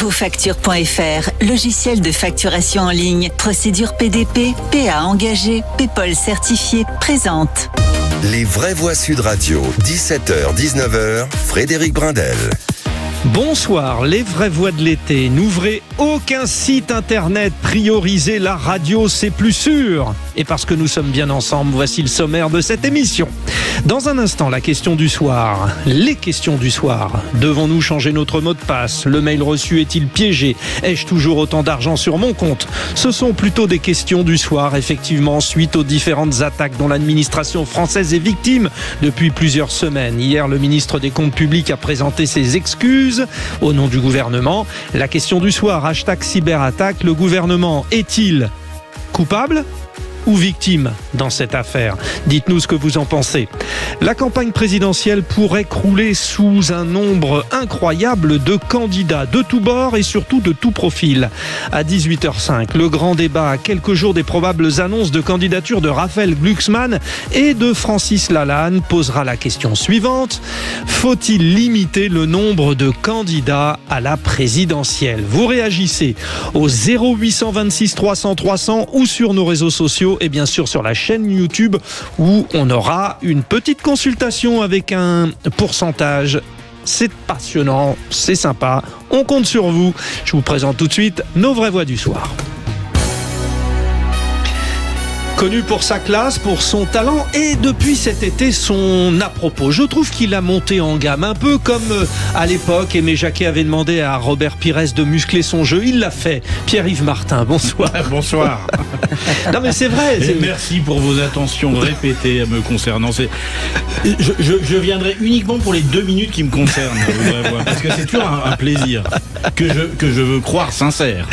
Vosfactures.fr, logiciel de facturation en ligne, procédure PDP, PA engagé, PayPal certifié, présente. Les vraies voix Sud Radio, 17h-19h, Frédéric Brindel. Bonsoir, les vraies voix de l'été. N'ouvrez aucun site internet, priorisez la radio, c'est plus sûr. Et parce que nous sommes bien ensemble, voici le sommaire de cette émission. Dans un instant, la question du soir. Les questions du soir. Devons-nous changer notre mot de passe? Le mail reçu est-il piégé? Ai-je toujours autant d'argent sur mon compte? Ce sont plutôt des questions du soir, effectivement, suite aux différentes attaques dont l'administration française est victime depuis plusieurs semaines. Hier, le ministre des Comptes publics a présenté ses excuses au nom du gouvernement. La question du soir, #cyberattaque, le gouvernement est-il coupable ou victime dans cette affaire? Dites-nous ce que vous en pensez. La campagne présidentielle pourrait crouler sous un nombre incroyable de candidats de tous bords et surtout de tout profil. À 18h05, le grand débat à quelques jours des probables annonces de candidature de Raphaël Glucksmann et de Francis Lalanne posera la question suivante. Faut-il limiter le nombre de candidats à la présidentielle? Vous réagissez au 0826 300 300 ou sur nos réseaux sociaux et bien sûr sur la chaîne YouTube où on aura une petite consultation avec un pourcentage. C'est passionnant, c'est sympa, on compte sur vous. Je vous présente tout de suite nos vraies voix du soir. Connu pour sa classe, pour son talent et depuis cet été son à-propos. Je trouve qu'il a monté en gamme, un peu comme à l'époque Aimé Jacquet avait demandé à Robert Pires de muscler son jeu. Il l'a fait. Pierre-Yves Martin, bonsoir. Bonsoir. Non mais c'est vrai. Et merci pour vos attentions répétées me concernant. Je viendrai uniquement pour les 2 minutes qui me concernent, parce que c'est toujours un plaisir que je veux croire sincère.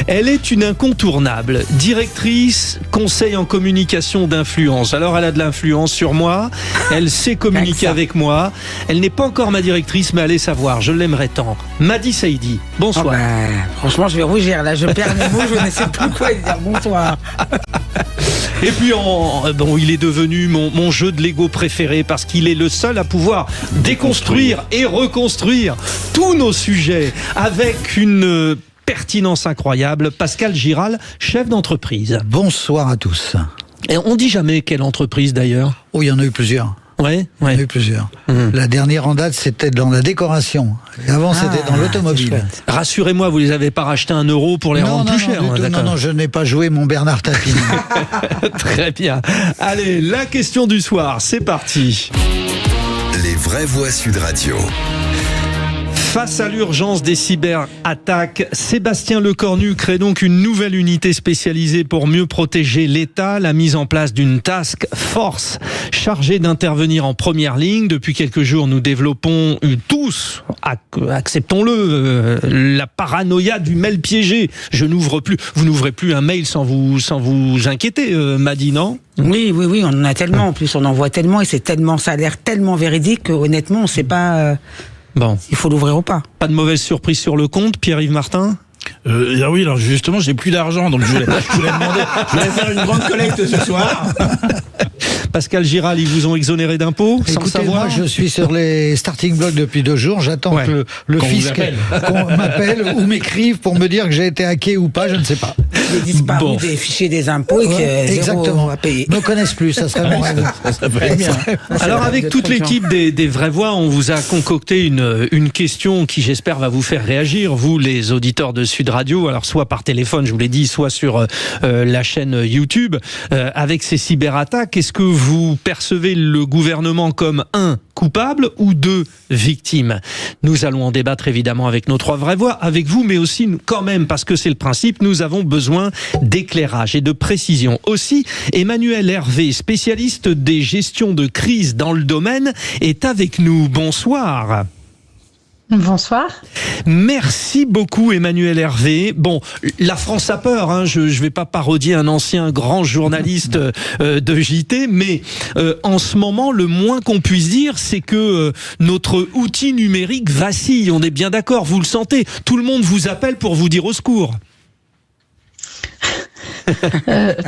Elle est une incontournable, directrice, conseil en communication d'influence. Alors elle a de l'influence sur moi, elle sait communiquer avec moi, elle n'est pas encore ma directrice, mais allez savoir, je l'aimerais tant. Madi Saïdi, bonsoir. Franchement, je vais rougir là, je perds mes mots, je ne sais plus quoi dire. Bonsoir. Et puis, il est devenu mon jeu de Lego préféré parce qu'il est le seul à pouvoir déconstruire et reconstruire tous nos sujets avec une pertinence incroyable. Pascal Giral, chef d'entreprise. Bonsoir à tous. Et on dit jamais quelle entreprise d'ailleurs? Oh, il y en a eu plusieurs. Ouais. Il y en a eu plusieurs. La dernière en date, c'était dans la décoration. Et avant, c'était dans l'automobile. Rassurez-moi, vous les avez pas rachetés 1 euro pour les rendre plus chers. Non, je n'ai pas joué mon Bernard Tapie. Très bien. Allez, la question du soir, c'est parti. Les vraies voix Sud Radio. Face à l'urgence des cyberattaques, Sébastien Lecornu crée donc une nouvelle unité spécialisée pour mieux protéger l'État, la mise en place d'une task force chargée d'intervenir en première ligne. Depuis quelques jours, nous développons tous, acceptons-le, la paranoïa du mail piégé. Vous n'ouvrez plus un mail sans vous inquiéter, Madi, non? Oui, on en a tellement, en plus on en voit tellement et ça a l'air tellement véridique que honnêtement on ne sait pas... Bon. Il faut l'ouvrir ou pas. Pas de mauvaise surprise sur le compte, Pierre-Yves Martin? Oui, alors justement, j'ai plus d'argent, donc je voulais faire une grande collecte ce soir. Pascal Giral, ils vous ont exonéré d'impôts sans Écoutez, savoir? moi, je suis sur les starting blocks depuis 2 jours. J'attends que le fisc qu'on m'appelle ou m'écrive pour me dire que j'ai été hacké ou pas, je ne sais pas. Il est disparu des fichiers des impôts et que exactement. À payer. Ne connaissent plus, ça serait mon rêve. Ça peut être bien. Alors avec toute l'équipe des vraies voix, on vous a concocté une question qui j'espère va vous faire réagir, vous les auditeurs de Sud Radio, alors soit par téléphone, je vous l'ai dit, soit sur la chaîne YouTube. Avec ces cyberattaques, est-ce que vous percevez le gouvernement comme 1, coupable ou 2, victime? Nous allons en débattre évidemment avec nos 3 vraies voix, avec vous, mais aussi quand même, parce que c'est le principe, nous avons besoin d'éclairage et de précision. Aussi, Emmanuel Hervé, spécialiste des gestions de crise dans le domaine, est avec nous. Bonsoir. Bonsoir. Merci beaucoup Emmanuel Hervé. Bon, la France a peur, hein. Je vais pas parodier un ancien grand journaliste de JT, mais en ce moment, le moins qu'on puisse dire, c'est que notre outil numérique vacille. On est bien d'accord, vous le sentez. Tout le monde vous appelle pour vous dire au secours.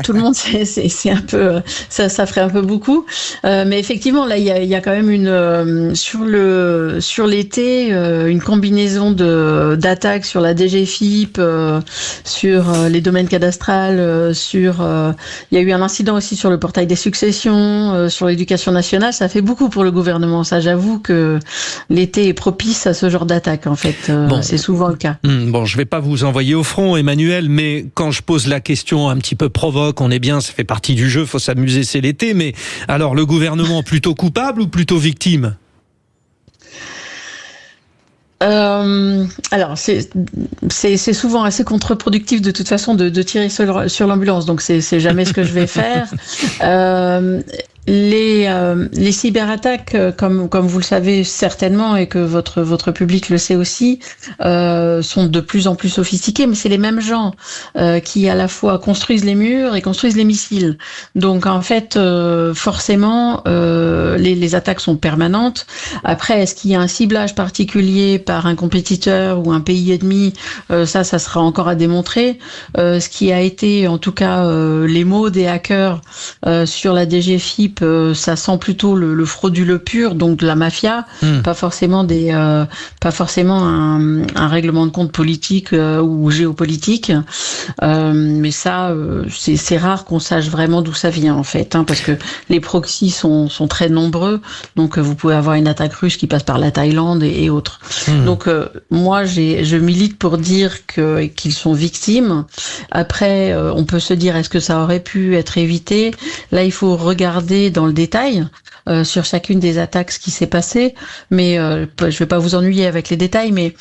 Tout le monde, c'est un peu, ça ferait un peu beaucoup. Mais effectivement, là, il y a quand même sur l'été, une combinaison d'attaques sur la DGFiP, sur les domaines cadastrales, il y a eu un incident aussi sur le portail des successions, sur l'éducation nationale. Ça fait beaucoup pour le gouvernement. Ça, j'avoue que l'été est propice à ce genre d'attaque, en fait. C'est souvent le cas. Bon, je vais pas vous envoyer au front, Emmanuel, mais quand je pose la question un petit peu provoque, on est bien, ça fait partie du jeu, faut s'amuser, c'est l'été, mais alors le gouvernement plutôt coupable ou plutôt victime ? Alors c'est souvent assez contre-productif de toute façon de tirer sur l'ambulance, donc c'est jamais ce que je vais faire. Les cyberattaques, comme vous le savez certainement et que votre public le sait aussi, sont de plus en plus sophistiquées, mais c'est les mêmes gens qui à la fois construisent les murs et construisent les missiles. Donc en fait, forcément, les attaques sont permanentes. Après, est-ce qu'il y a un ciblage particulier par un compétiteur ou un pays ennemi ? Ça sera encore à démontrer. Ce qui a été, en tout cas, les mots des hackers sur la DGFiP, ça sent plutôt le frauduleux pur, donc de la mafia, pas forcément un règlement de compte politique ou géopolitique. Mais ça, c'est rare qu'on sache vraiment d'où ça vient en fait, parce que les proxys sont très nombreux. Donc vous pouvez avoir une attaque russe qui passe par la Thaïlande et autres. Donc moi, je milite pour dire qu'ils sont victimes. Après, on peut se dire est-ce que ça aurait pu être évité ? Là, il faut regarder dans le détail sur chacune des attaques ce qui s'est passé, mais je vais pas vous ennuyer avec les détails, mais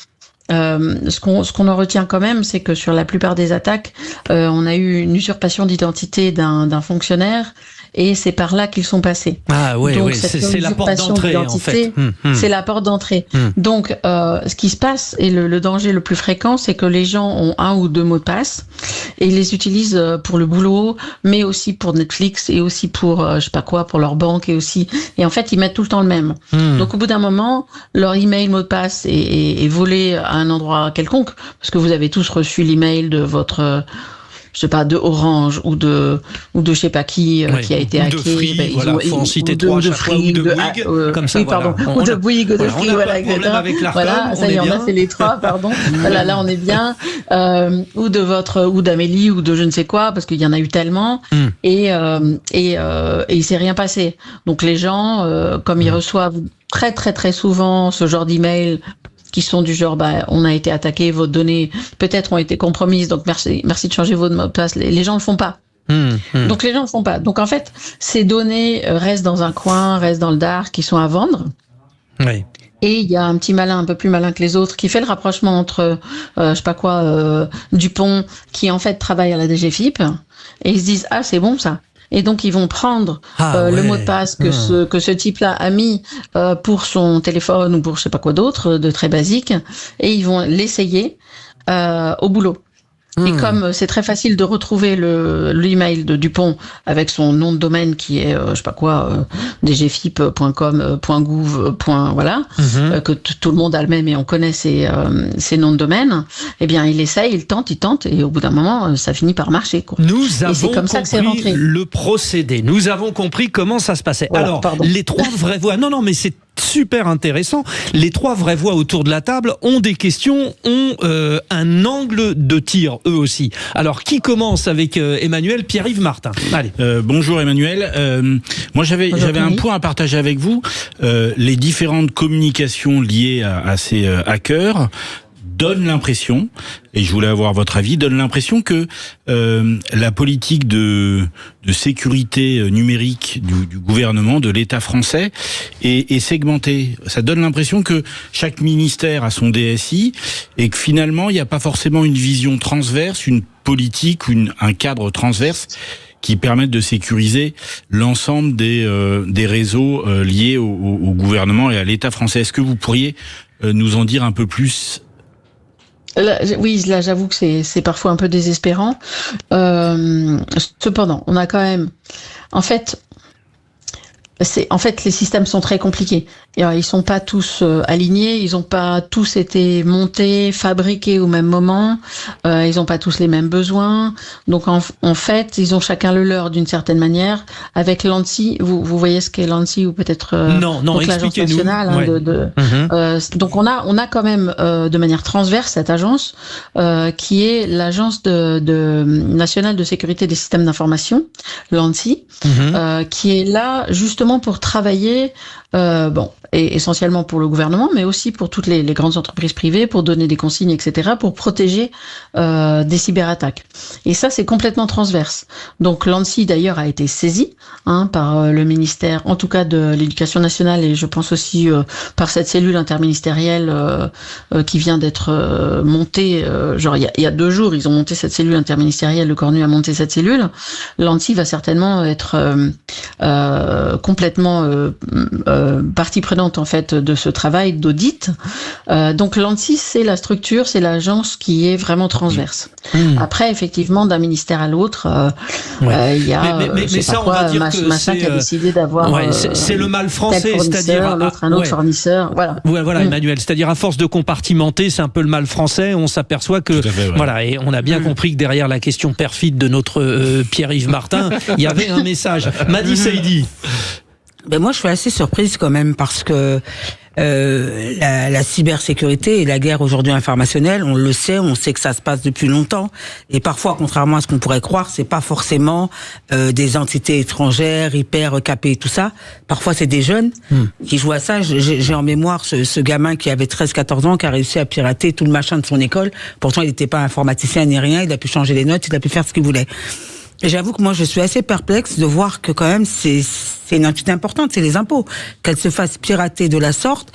ce qu'on en retient quand même, c'est que sur la plupart des attaques, on a eu une usurpation d'identité d'un fonctionnaire. Et c'est par là qu'ils sont passés. Ah oui, donc, oui, c'est la porte d'entrée en fait. C'est la porte d'entrée. Donc, ce qui se passe et le danger le plus fréquent, c'est que les gens ont un ou deux mots de passe et ils les utilisent pour le boulot, mais aussi pour Netflix et aussi pour je sais pas quoi, pour leur banque et aussi. Et en fait, ils mettent tout le temps le même. Donc, au bout d'un moment, leur email mot de passe est volé à un endroit quelconque, parce que vous avez tous reçu l'email de votre je sais pas, de Orange ou de je sais pas qui a été hacké. Ou de Free, faut en citer trois chaque fois, ou de Bouygues, comme ça, oui, pardon. Ou de Bouygues, ou de Free, voilà, etc. Voilà, ça y est, on a fait les trois, pardon. Voilà, là, on est bien. Ou ou d'Amélie, ou de je ne sais quoi, parce qu'il y en a eu tellement. Et il s'est rien passé. Donc, les gens, comme ils reçoivent très, très, très souvent ce genre d'email, qui sont du genre, on a été attaqué, vos données peut-être ont été compromises, donc merci de changer votre mot de passe. Les gens ne le font pas. Donc les gens ne le font pas. Donc en fait, ces données restent dans un coin, restent dans le dark, qui sont à vendre. Oui. Et il y a un petit malin, un peu plus malin que les autres, qui fait le rapprochement entre, je sais pas quoi, Dupont, qui en fait travaille à la DGFiP, et ils se disent, ah, c'est bon ça. Et donc, ils vont prendre le mot de passe que ce type-là a mis pour son téléphone ou pour je sais pas quoi d'autre, de très basique, et ils vont l'essayer au boulot. Et comme c'est très facile de retrouver l'email de Dupont avec son nom de domaine qui est je sais pas quoi dgfip.com.gouv. Voilà, que tout le monde a le même et on connaît ces noms de domaine, eh bien il essaye, il tente et au bout d'un moment ça finit par marcher quoi. Nous avons comme ça que c'est rentré. Le procédé, nous avons compris comment ça se passait. Voilà, alors pardon. Les trois vraies voix, non mais c'est super intéressant. Les trois vraies voix autour de la table ont des questions, ont un angle de tir eux aussi. Alors qui commence avec Emmanuel? Pierre-Yves Martin. Allez. Bonjour Emmanuel. Moi j'avais un point à partager avec vous. Les différentes communications liées à ces hackers donne l'impression, et je voulais avoir votre avis, donne l'impression que la politique de sécurité numérique du gouvernement, de l'État français, est segmentée. Ça donne l'impression que chaque ministère a son DSI et que finalement, il n'y a pas forcément une vision transverse, une politique, un cadre transverse qui permettent de sécuriser l'ensemble des réseaux liés au gouvernement et à l'État français. Est-ce que vous pourriez nous en dire un peu plus ? Là, j'avoue que c'est parfois un peu désespérant. Cependant, on a quand même, en fait, en fait, les systèmes sont très compliqués. Et alors, ils sont pas tous alignés, ils ont pas tous été montés, fabriqués au même moment, ils ont pas tous les mêmes besoins. Donc, en fait, ils ont chacun le leur d'une certaine manière. Avec l'ANSSI, vous voyez ce qu'est l'ANSSI ou peut-être non, l'Agence nationale. Donc, on a quand même de manière transverse cette agence qui est l'Agence nationale de sécurité des systèmes d'information, l'ANSSI, qui est là justement pour travailler, et essentiellement pour le gouvernement, mais aussi pour toutes les grandes entreprises privées, pour donner des consignes, etc., pour protéger des cyberattaques. Et ça, c'est complètement transverse. Donc l'ANSSI, d'ailleurs, a été saisie par le ministère, en tout cas de l'Éducation nationale, et je pense aussi par cette cellule interministérielle qui vient d'être montée. Il y a 2 jours, ils ont monté cette cellule interministérielle, le Cornu a monté cette cellule. L'ANSSI va certainement être complètement partie prenante en fait de ce travail d'audit. Donc l'ANSSI, c'est la structure, c'est l'agence qui est vraiment transverse. Après, effectivement, d'un ministère à l'autre, il y a mais ça, on va dire que qui a décidé d'avoir c'est le mal français, c'est-à-dire l'autre un autre fournisseur. Voilà. Emmanuel, c'est-à-dire à force de compartimenter, c'est un peu le mal français. On s'aperçoit que voilà, et on a bien compris que derrière la question perfide de notre Pierre-Yves Martin, il y avait un message. Madi Saïdi. Ben moi, je suis assez surprise quand même parce que la cybersécurité et la guerre aujourd'hui informationnelle, on le sait, on sait que ça se passe depuis longtemps. Et parfois, contrairement à ce qu'on pourrait croire, c'est pas forcément des entités étrangères hyper capées et tout ça. Parfois, c'est des jeunes qui jouent à ça. J'ai en mémoire ce gamin qui avait 13-14 ans qui a réussi à pirater tout le machin de son école. Pourtant, il n'était pas informaticien ni rien. Il a pu changer les notes, il a pu faire ce qu'il voulait. Et j'avoue que moi, je suis assez perplexe de voir que quand même, c'est une entité importante, c'est les impôts. Qu'elle se fasse pirater de la sorte,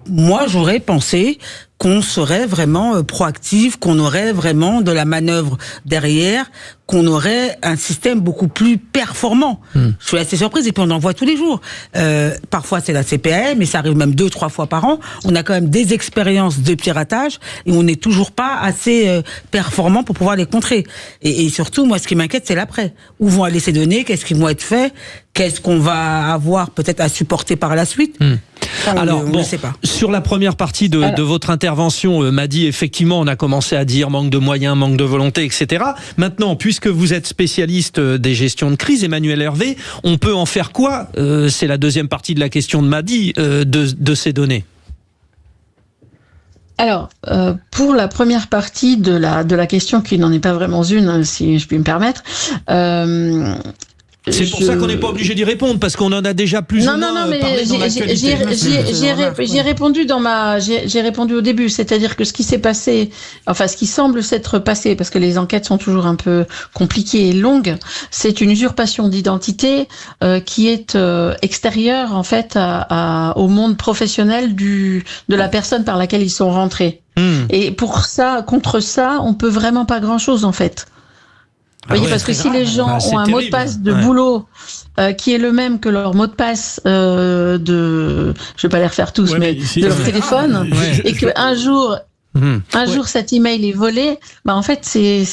moi, j'aurais pensé qu'on serait vraiment proactif, qu'on aurait vraiment de la manœuvre derrière, qu'on aurait un système beaucoup plus performant. Je suis assez surprise, et puis on en voit tous les jours. Parfois c'est la CPAM, mais ça arrive même 2-3 fois par an. On a quand même des expériences de piratage, et on n'est toujours pas assez performant pour pouvoir les contrer. Et surtout, moi, ce qui m'inquiète, c'est l'après. Où vont aller ces données? Qu'est-ce qui vont être faits? Qu'est-ce qu'on va avoir peut-être à supporter par la suite? Alors, on ne sait pas. Sur la première partie de votre intervention, Madi, effectivement, on a commencé à dire manque de moyens, manque de volonté, etc. Maintenant, puisque vous êtes spécialiste des gestions de crise, Emmanuel Hervé, on peut en faire quoi? C'est la deuxième partie de la question de Madi, de ces données. Alors, pour la première partie de la question, qui n'en est pas vraiment une, si je puis me permettre, c'est pour ça qu'on n'est pas obligé d'y répondre, parce qu'on en a déjà plus ou moins parlé dans l'actualité. J'ai répondu au début, c'est-à-dire que ce qui s'est passé, enfin ce qui semble s'être passé, parce que les enquêtes sont toujours un peu compliquées et longues, c'est une usurpation d'identité qui est extérieure en fait au monde professionnel de la personne par laquelle ils sont rentrés. Et contre ça, on peut vraiment pas grand-chose en fait. Vous voyez, parce que si les gens ont un mot de passe de boulot qui est le même que leur mot de passe je vais pas les refaire tous, mais de leur téléphone, et qu'un jour cet email est volé, bah en fait c'est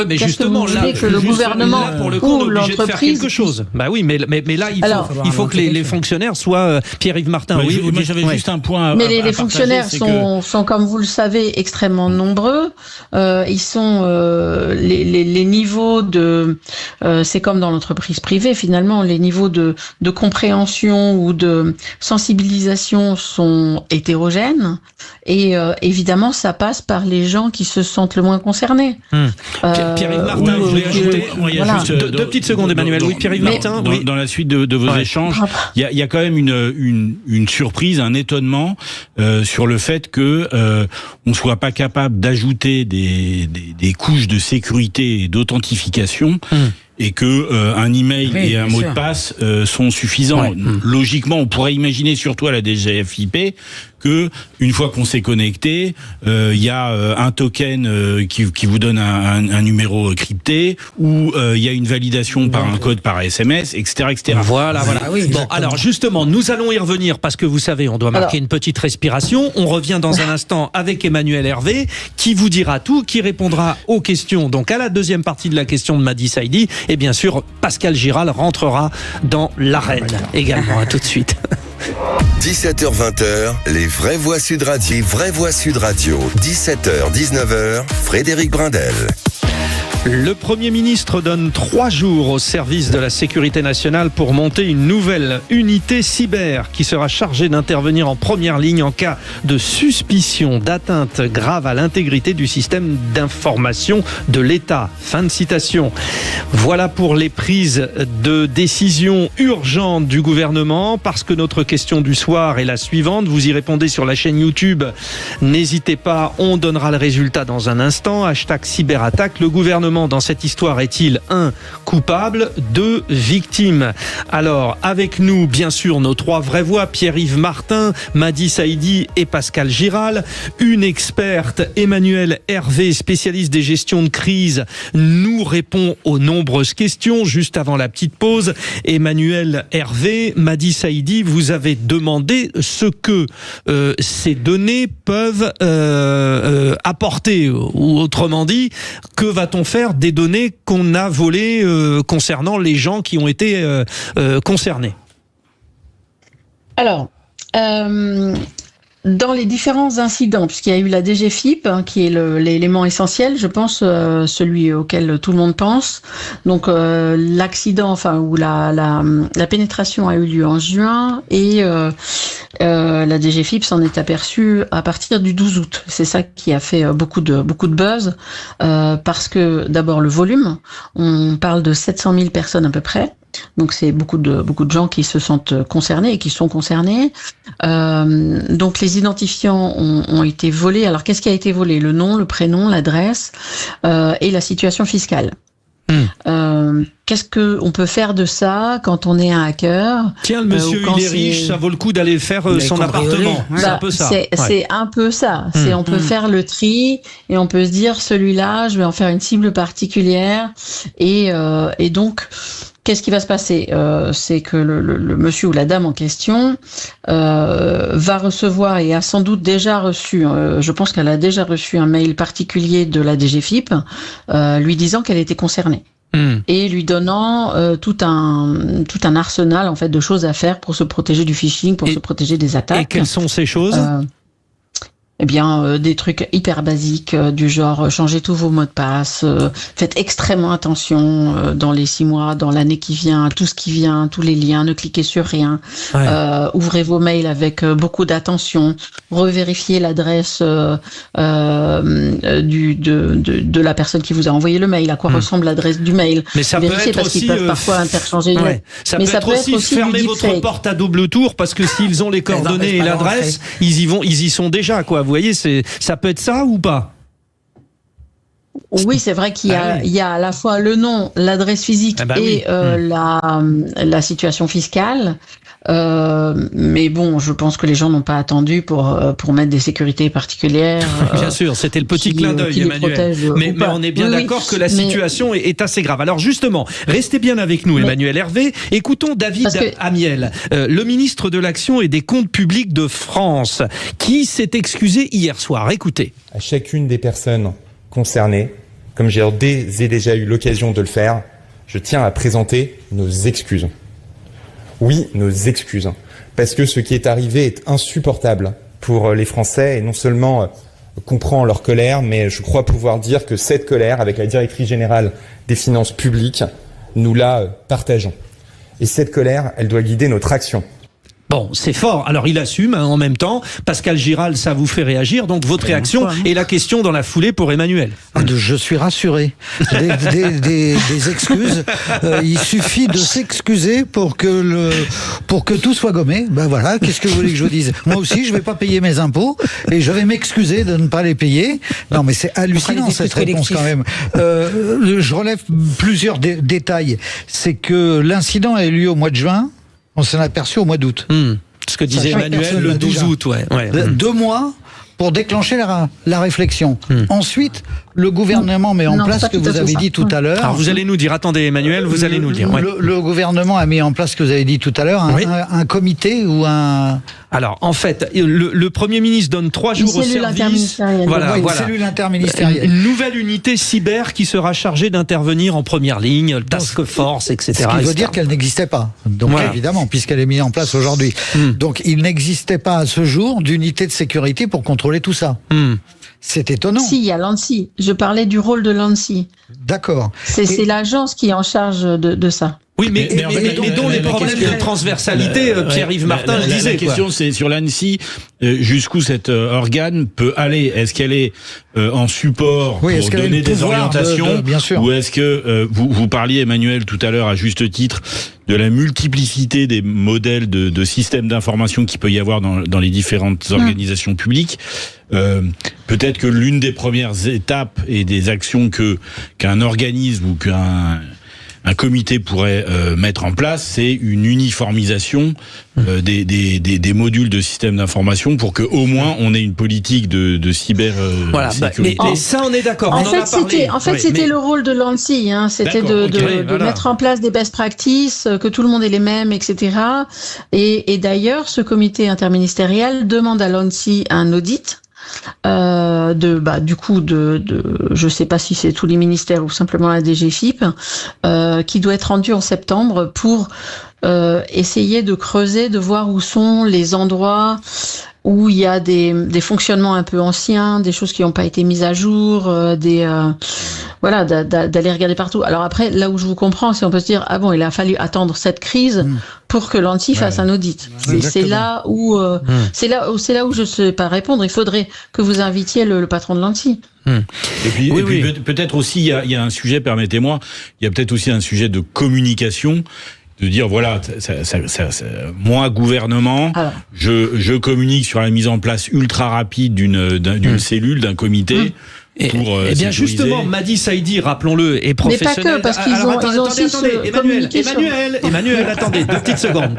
mais justement là que le gouvernement pour le coup, ou l'entreprise quelque chose. Bah oui, mais là il faut que les fonctionnaires soient Pierre-Yves Martin. Moi j'avais juste un point. Mais les fonctionnaires sont comme vous le savez extrêmement nombreux. Ils sont les niveaux de c'est comme dans l'entreprise privée finalement, les niveaux de compréhension ou de sensibilisation sont hétérogènes, et évidemment ça passe par les gens qui se sentent le moins concernés. Pierre-Yves Martin, vous voulez ajouter? Deux petites secondes, Emmanuel. Oui, Pierre-Yves Martin. Dans la suite de vos échanges, il y a quand même une surprise, un étonnement sur le fait que on soit pas capable d'ajouter des couches de sécurité et d'authentification. Et que un email et un mot de passe sont suffisants. Logiquement, on pourrait imaginer, surtout à la DGFiP, que une fois qu'on s'est connecté, il y a un token qui vous donne un numéro crypté, ou il y a une validation par un code par SMS, etc., etc. Voilà. Oui, bon, alors justement, nous allons y revenir parce que vous savez, on doit marquer une petite respiration. On revient dans un instant avec Emmanuel Hervé, qui vous dira tout, qui répondra aux questions. Donc à la deuxième partie de la question de Madi Saïdi, et bien sûr, Pascal Giral rentrera dans l'arène également. À tout de suite. 17h-20h, les vraies voix Sud Radio. Les vraies voix Sud Radio. 17h-19h, Frédéric Brindel. Le Premier ministre donne 3 jours au service de la sécurité nationale pour monter une nouvelle unité cyber qui sera chargée d'intervenir en première ligne en cas de suspicion d'atteinte grave à l'intégrité du système d'information de l'État. Fin de citation. Voilà pour les prises de décision urgentes du gouvernement, parce que notre question du soir est la suivante. Vous y répondez sur la chaîne YouTube. N'hésitez pas, on donnera le résultat dans un instant. #cyberattaque. Le gouvernement dans cette histoire est-il 1 coupable, 2 victime? Alors, avec nous, bien sûr, nos 3 vraies voix, Pierre-Yves Martin, Madi Saïdi et Pascal Giral. Une experte, Emmanuel Hervé, spécialiste des gestions de crise, nous répond aux nombreuses questions. Juste avant la petite pause, Emmanuel Hervé, Madi Saïdi, vous avez demandé ce que ces données peuvent apporter, ou autrement dit, que va-t-on faire des données qu'on a volées concernant les gens qui ont été concernés? Alors, dans les différents incidents, puisqu'il y a eu la DGFIP, qui est l'élément essentiel, je pense, celui auquel tout le monde pense. Donc, l'accident, où la pénétration a eu lieu en juin, et la DGFIP s'en est aperçue à partir du 12 août. C'est ça qui a fait beaucoup de buzz, parce que d'abord le volume, on parle de 700 000 personnes à peu près. Donc c'est beaucoup de gens qui se sentent concernés et qui sont concernés. Donc les identifiants ont été volés. Alors qu'est-ce qui a été volé? Le nom, le prénom, l'adresse et la situation fiscale. Qu'est-ce que on peut faire de ça quand on est un hacker? Tiens, le monsieur, il est riche, ça vaut le coup d'aller faire son appartement. C'est un peu ça. C'est un peu ça. On peut faire le tri et on peut se dire, celui-là, je vais en faire une cible particulière. Et donc, qu'est-ce qui va se passer? C'est que le monsieur ou la dame en question va recevoir, et a sans doute déjà reçu, je pense qu'elle a déjà reçu un mail particulier de la DGFIP lui disant qu'elle était concernée. Et lui donnant tout un arsenal en fait de choses à faire pour se protéger du phishing, pour se protéger des attaques. Et quelles sont ces choses? Eh bien, des trucs hyper basiques du genre changez tous vos mots de passe, faites extrêmement attention dans les 6 mois, dans l'année qui vient, tout ce qui vient, tous les liens, ne cliquez sur rien, ouvrez vos mails avec beaucoup d'attention, revérifiez l'adresse de la personne qui vous a envoyé le mail, à quoi ressemble l'adresse du mail. Mais ça vérifiez peut être parce aussi qu'ils peuvent parfois interchanger. Ça peut être aussi fermer votre porte à double tour, parce que s'ils ont les coordonnées et l'adresse, ils y sont déjà, quoi. Vous voyez, ça peut être ça ou pas? Oui, c'est vrai qu'il y a à la fois le nom, l'adresse physique et la situation fiscale. Mais bon, je pense que les gens n'ont pas attendu pour mettre des sécurités particulières. Bien sûr, c'était le petit clin d'œil, Emmanuel. Mais on est bien d'accord que la situation est assez grave. Alors justement, restez bien avec nous, Emmanuel Hervé. Écoutons David Amiel, le ministre de l'Action et des Comptes Publics de France, qui s'est excusé hier soir. Écoutez. À chacune des personnes concernées, comme j'ai déjà eu l'occasion de le faire, je tiens à présenter nos excuses. Oui, nos excuses. Parce que ce qui est arrivé est insupportable pour les Français, et non seulement comprend leur colère, mais je crois pouvoir dire que cette colère, avec la directrice générale des finances publiques, nous la partageons. Et cette colère, elle doit guider notre action. Bon, c'est fort. Alors, il assume en même temps. Pascal Giral, ça vous fait réagir. Donc, votre réaction et la question dans la foulée pour Emmanuel. Je suis rassuré. Des excuses. Il suffit de s'excuser pour que tout soit gommé. Ben voilà, qu'est-ce que vous voulez que je vous dise? Moi aussi, je vais pas payer mes impôts et je vais m'excuser de ne pas les payer. Non, mais c'est hallucinant cette réponse quand même. Je relève plusieurs détails. C'est que l'incident a eu lieu au mois de juin. On s'en est aperçu au mois d'août. Ce que disait Chaque Emmanuel personne le l'a 12 déjà. août, ouais. 2 mois pour déclencher la réflexion. Ensuite, le gouvernement met en Non, place c'est ce pas que tout à vous fait avez ça. dit tout à l'heure. Alors vous allez nous dire, attendez Emmanuel, vous allez nous dire. Ouais. Le gouvernement a mis en place ce que vous avez dit tout à l'heure, un comité ou un... Alors en fait, le Premier ministre donne 3 jours au cellule service. interministérielle. Voilà, une voilà. cellule interministérielle. Une nouvelle unité cyber qui sera chargée d'intervenir en première ligne, task force, etc. Ce qui veut etc. dire qu'elle n'existait pas. Donc Voilà. évidemment, puisqu'elle est mise en place aujourd'hui. Donc il n'existait pas à ce jour d'unité de sécurité pour contrôler tout ça. C'est étonnant. Si, il y a l'ANSSI. Je parlais du rôle de l'ANSSI. D'accord. C'est l'agence qui est en charge de ça. Oui, mais en fait, dont les la problèmes question- de transversalité, Pierre-Yves Martin le disait. La question, c'est sur l'ANSSI, jusqu'où cet organe peut aller. Est-ce qu'elle est en support Oui, est-ce pour qu'elle a donner le des pouvoir orientations, bien sûr. ou est-ce que vous parliez, Emmanuel, tout à l'heure, à juste titre, de la multiplicité des modèles de systèmes d'information qu'il peut y avoir dans les différentes organisations publiques. Peut-être que l'une des premières étapes et des actions qu'un organisme ou qu'un comité pourrait mettre en place, c'est une uniformisation des modules de systèmes d'information pour que au moins on ait une politique de cyber Voilà, sécurité. mais ça on est d'accord. En on en a parlé. fait, c'était le rôle de l'ANSSI. C'était D'accord, de voilà. mettre en place des best practices, que tout le monde ait les mêmes, etc. Et d'ailleurs, ce comité interministériel demande à l'ANSSI un audit. Je sais pas si c'est tous les ministères ou simplement la DGFiP, qui doit être rendu en septembre pour essayer de creuser, de voir où sont les endroits où il y a des fonctionnements un peu anciens, des choses qui n'ont pas été mises à jour, d'aller regarder partout. Alors après, là où je vous comprends, c'est on peut se dire il a fallu attendre cette crise pour que l'ANSSI fasse un audit. C'est là où je ne sais pas répondre. Il faudrait que vous invitiez le patron de l'ANSSI. Et puis, peut-être aussi, il y a un sujet, permettez-moi, il y a peut-être aussi un sujet de communication, de dire voilà, moi gouvernement, je communique sur la mise en place ultra rapide d'une cellule, d'un comité. Pour bien justement, Madi Saïdi, rappelons-le, est professionnel. Mais pas que, parce qu'ils ont aussi Emmanuel, attendez, deux petites secondes.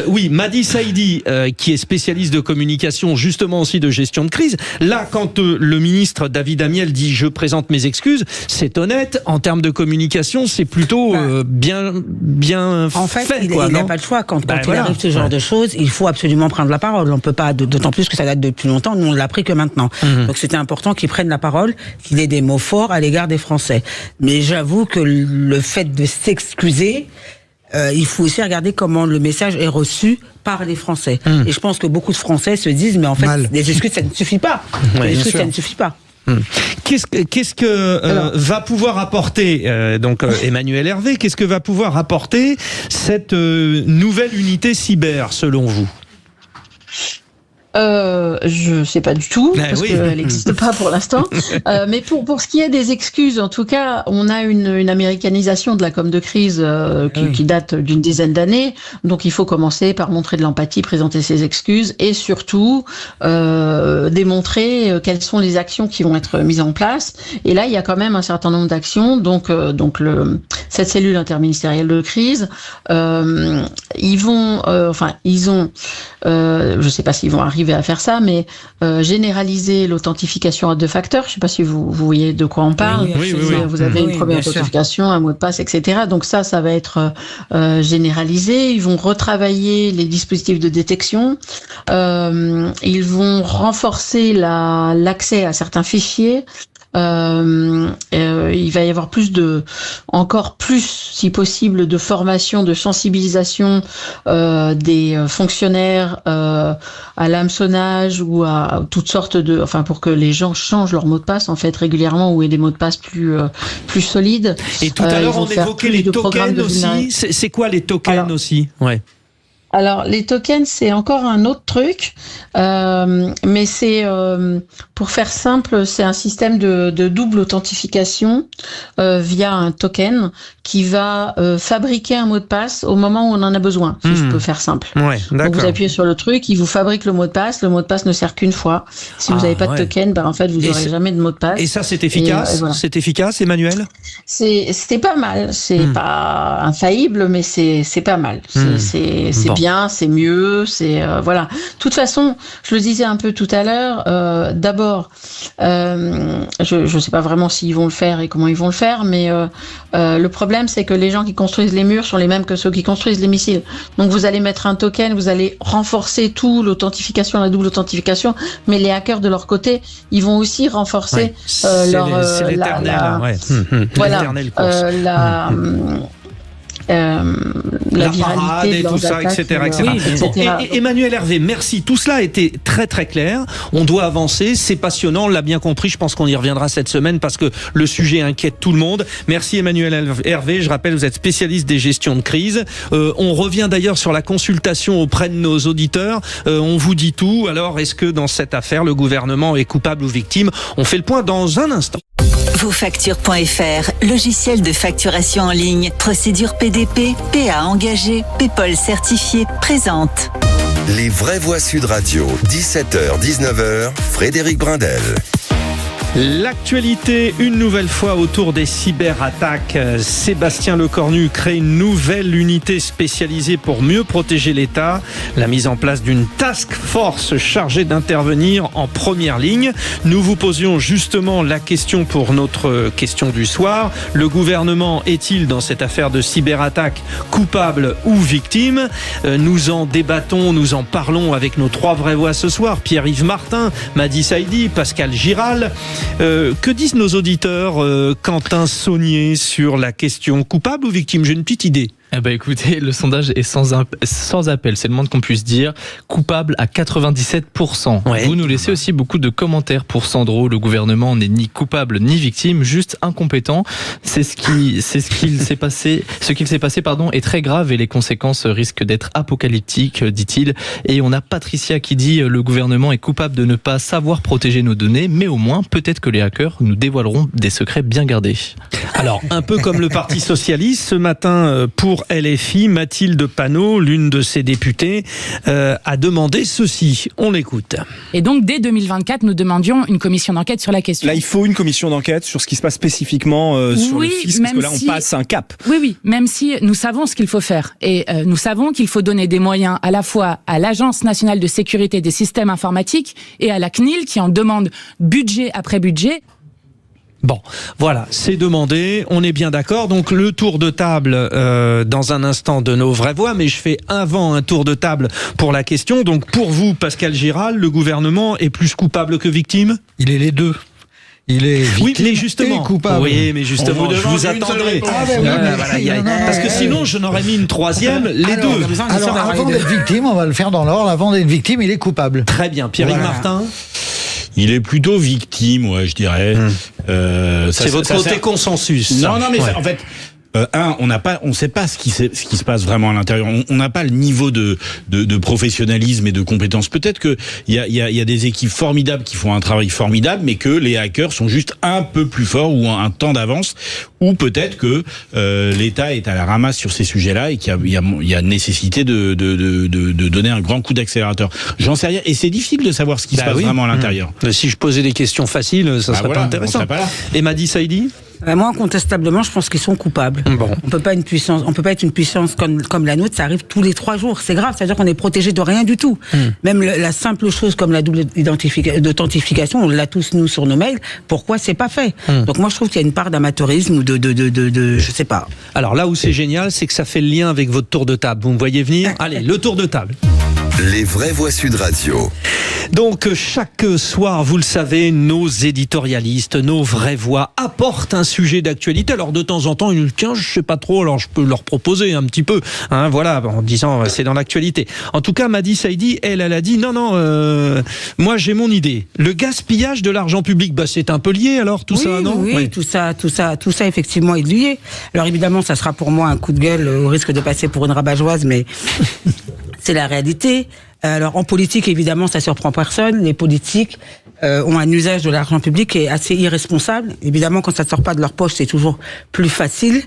Oui, Madi Saïdi, qui est spécialiste de communication, justement aussi de gestion de crise. Là, quand le ministre David Amiel dit « je présente mes excuses », c'est honnête, en termes de communication, c'est plutôt bien en fait, il quoi, n'a pas le choix. Quand il arrive ce genre de choses, il faut absolument prendre la parole. On peut pas, d'autant plus que ça date depuis longtemps, nous on l'a appris que maintenant. Donc c'était important qu'il prenne la parole, qu'il ait des mots forts à l'égard des Français. Mais j'avoue que le fait de s'excuser, il faut aussi regarder comment le message est reçu par les Français. Et je pense que beaucoup de Français se disent, mais en fait, les excuses, ça ne suffit pas. Les excuses, ça ne suffit pas. Qu'est-ce que va pouvoir apporter Emmanuel Hervé, qu'est-ce que va pouvoir apporter cette nouvelle unité cyber selon vous? Je sais pas du tout parce qu'elle n'existe pas pour l'instant. Mais pour ce qui est des excuses, en tout cas, on a une américanisation de la com de crise qui date d'une dizaine d'années. Donc il faut commencer par montrer de l'empathie, présenter ses excuses et surtout démontrer quelles sont les actions qui vont être mises en place. Et là, il y a quand même un certain nombre d'actions. Donc cette cellule interministérielle de crise, ils ont, je sais pas s'ils vont arriver à faire ça, mais généraliser l'authentification à 2 facteurs. Je sais pas si vous voyez de quoi on parle. Oui. Vous avez une première authentification, un mot de passe, etc. Donc ça va être généralisé. Ils vont retravailler les dispositifs de détection. Ils vont renforcer l'accès à certains fichiers. Il va y avoir encore plus, si possible, de formation, de sensibilisation des fonctionnaires à l'hameçonnage ou à toutes sortes pour que les gens changent leur mot de passe en fait régulièrement ou aient des mots de passe plus solides. Et tout à l'heure on évoquait les tokens aussi. C'est quoi les tokens aussi? Alors, les tokens, c'est encore un autre truc, mais c'est, pour faire simple, c'est un système de double authentification via un token qui va fabriquer un mot de passe au moment où on en a besoin, si je peux faire simple. Donc, vous appuyez sur le truc, il vous fabrique le mot de passe ne sert qu'une fois. Si vous n'avez pas de token, en fait, vous n'aurez jamais de mot de passe. Et ça, c'est efficace? Voilà. C'est efficace, Emmanuel? C'était pas mal. C'est pas infaillible, mais c'est pas mal. C'est bien, c'est mieux, c'est voilà. De toute façon, je le disais un peu tout à l'heure. D'abord, je sais pas vraiment s'ils vont le faire et comment ils vont le faire, mais le problème, c'est que les gens qui construisent les murs sont les mêmes que ceux qui construisent les missiles. Donc vous allez mettre un token, vous allez renforcer tout, l'authentification, la double authentification, mais les hackers de leur côté, ils vont aussi renforcer c'est l'éternel, la parade et tout ça, etc. Et Emmanuel Hervé, merci. Tout cela a été très très clair. On doit avancer, c'est passionnant, on l'a bien compris. Je pense qu'on y reviendra cette semaine parce que le sujet inquiète tout le monde. Merci Emmanuel Hervé. Je rappelle, vous êtes spécialiste des gestions de crise. On revient d'ailleurs sur la consultation auprès de nos auditeurs. On vous dit tout. Alors, est-ce que dans cette affaire, le gouvernement est coupable ou victime? On fait le point dans un instant. Vosfactures.fr, logiciel de facturation en ligne, procédure PDP, PA engagé, PayPal certifié, présente. Les vraies voix Sud Radio, 17h-19h, Frédéric Brindel. L'actualité, une nouvelle fois autour des cyberattaques. Sébastien Lecornu crée une nouvelle unité spécialisée pour mieux protéger l'État. La mise en place d'une task force chargée d'intervenir en première ligne. Nous vous posions justement la question pour notre question du soir. Le gouvernement est-il dans cette affaire de cyberattaque coupable ou victime? Nous en débattons, nous en parlons avec nos trois vraies voix ce soir. Pierre-Yves Martin, Madi Saïdi, Pascal Giral. Que disent nos auditeurs, Quentin Saunier, sur la question coupable ou victime? J'ai une petite idée. Eh ben écoutez, le sondage est sans appel, c'est le moins qu'on puisse dire. Coupable à 97%. Ouais. Vous nous laissez aussi beaucoup de commentaires pour Sandro. Le gouvernement n'est ni coupable ni victime, juste incompétent. Ce qu'il s'est passé, est très grave et les conséquences risquent d'être apocalyptiques, dit-il. Et on a Patricia qui dit le gouvernement est coupable de ne pas savoir protéger nos données, mais au moins peut-être que les hackers nous dévoileront des secrets bien gardés. Alors, un peu comme le Parti Socialiste, ce matin, pour LFI, Mathilde Panot, l'une de ses députées, a demandé ceci. On l'écoute. Et donc, dès 2024, nous demandions une commission d'enquête sur la question. Là, il faut une commission d'enquête sur ce qui se passe spécifiquement sur le fisc, parce que là, on passe un cap. Oui, même si nous savons ce qu'il faut faire. Et nous savons qu'il faut donner des moyens à la fois à l'Agence nationale de sécurité des systèmes informatiques et à la CNIL, qui en demande budget après budget. Bon, voilà, c'est demandé, on est bien d'accord. Donc le tour de table dans un instant de nos vraies voix, mais je fais avant un tour de table pour la question. Donc pour vous, Pascal Giral, le gouvernement est plus coupable que victime? Il est les deux. Il est victime et coupable. Oui, mais justement, je vous attendrai. Parce que sinon, je n'aurais mis une troisième, les deux. Alors, avant d'être victime, on va le faire dans l'ordre. Avant d'être victime, il est coupable. Très bien. Pierre-Yves Martin? Il est plutôt victime, ouais, je dirais. C'est votre côté consensus. Non, mais en fait, on sait pas ce qui se passe vraiment à l'intérieur. On n'a pas le niveau de professionnalisme et de compétences. Peut-être que il y a des équipes formidables qui font un travail formidable, mais que les hackers sont juste un peu plus forts ou un temps d'avance. Ou peut-être que l'État est à la ramasse sur ces sujets-là et qu'il y a nécessité de donner un grand coup d'accélérateur. J'en sais rien. Et c'est difficile de savoir ce qui se passe vraiment à l'intérieur. Si je posais des questions faciles, ça serait pas intéressant. Et Madi Saïdi? Moi, incontestablement, je pense qu'ils sont coupables. Bon. On peut pas être une puissance comme la nôtre, ça arrive tous les 3 jours. C'est grave, c'est-à-dire qu'on est protégé de rien du tout. Même la simple chose comme la double authentification, on l'a tous nous sur nos mails. Pourquoi c'est pas fait? Donc moi, je trouve qu'il y a une part d'amateurisme ou je sais pas. Alors là où c'est génial, c'est que ça fait le lien avec votre tour de table. Vous me voyez venir? Allez, le tour de table. Les vraies voix Sud Radio. Donc chaque soir, vous le savez, nos éditorialistes, nos vraies voix apportent un sujet d'actualité. Alors de temps en temps, ils disent tiens, je sais pas trop, alors je peux leur proposer un petit peu, voilà, en disant c'est dans l'actualité. En tout cas, Madi Saïdi, elle a dit non, moi j'ai mon idée. Le gaspillage de l'argent public, c'est un peu lié alors tout ça, non? Oui, tout ça effectivement est lié. Alors évidemment, ça sera pour moi un coup de gueule au risque de passer pour une rabat-joise, mais c'est la réalité. Alors en politique, évidemment, ça surprend personne. Les politiques ont un usage de l'argent public qui est assez irresponsable. Évidemment, quand ça ne sort pas de leur poche, c'est toujours plus facile.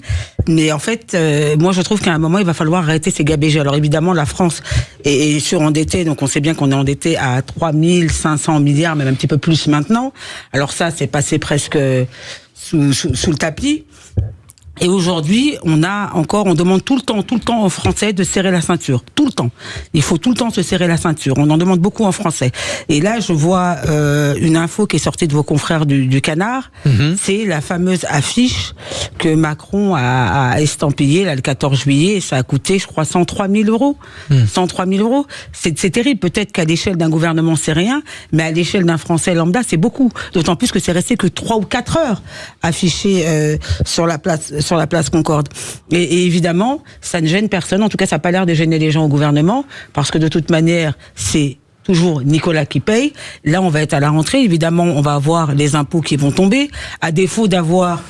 Mais en fait, moi, je trouve qu'à un moment, il va falloir arrêter ces gabégies. Alors évidemment, la France est surendettée, donc on sait bien qu'on est endetté à 3 500 milliards, même un petit peu plus maintenant. Alors ça, c'est passé presque sous le tapis. Et aujourd'hui, on demande tout le temps aux Français de serrer la ceinture. Tout le temps. Il faut tout le temps se serrer la ceinture. On en demande beaucoup en français. Et là, je vois une info qui est sortie de vos confrères du Canard. C'est la fameuse affiche que Macron a estampillée là, le 14 juillet. Et ça a coûté, je crois, 103 000 euros. 103 000 euros. C'est terrible. Peut-être qu'à l'échelle d'un gouvernement, c'est rien. Mais à l'échelle d'un Français lambda, c'est beaucoup. D'autant plus que c'est resté que 3 ou 4 heures affiché sur la place Concorde. Et évidemment, ça ne gêne personne. En tout cas, ça n'a pas l'air de gêner les gens au gouvernement, parce que de toute manière, c'est toujours Nicolas qui paye. Là, on va être à la rentrée. Évidemment, on va avoir les impôts qui vont tomber. À défaut d'avoir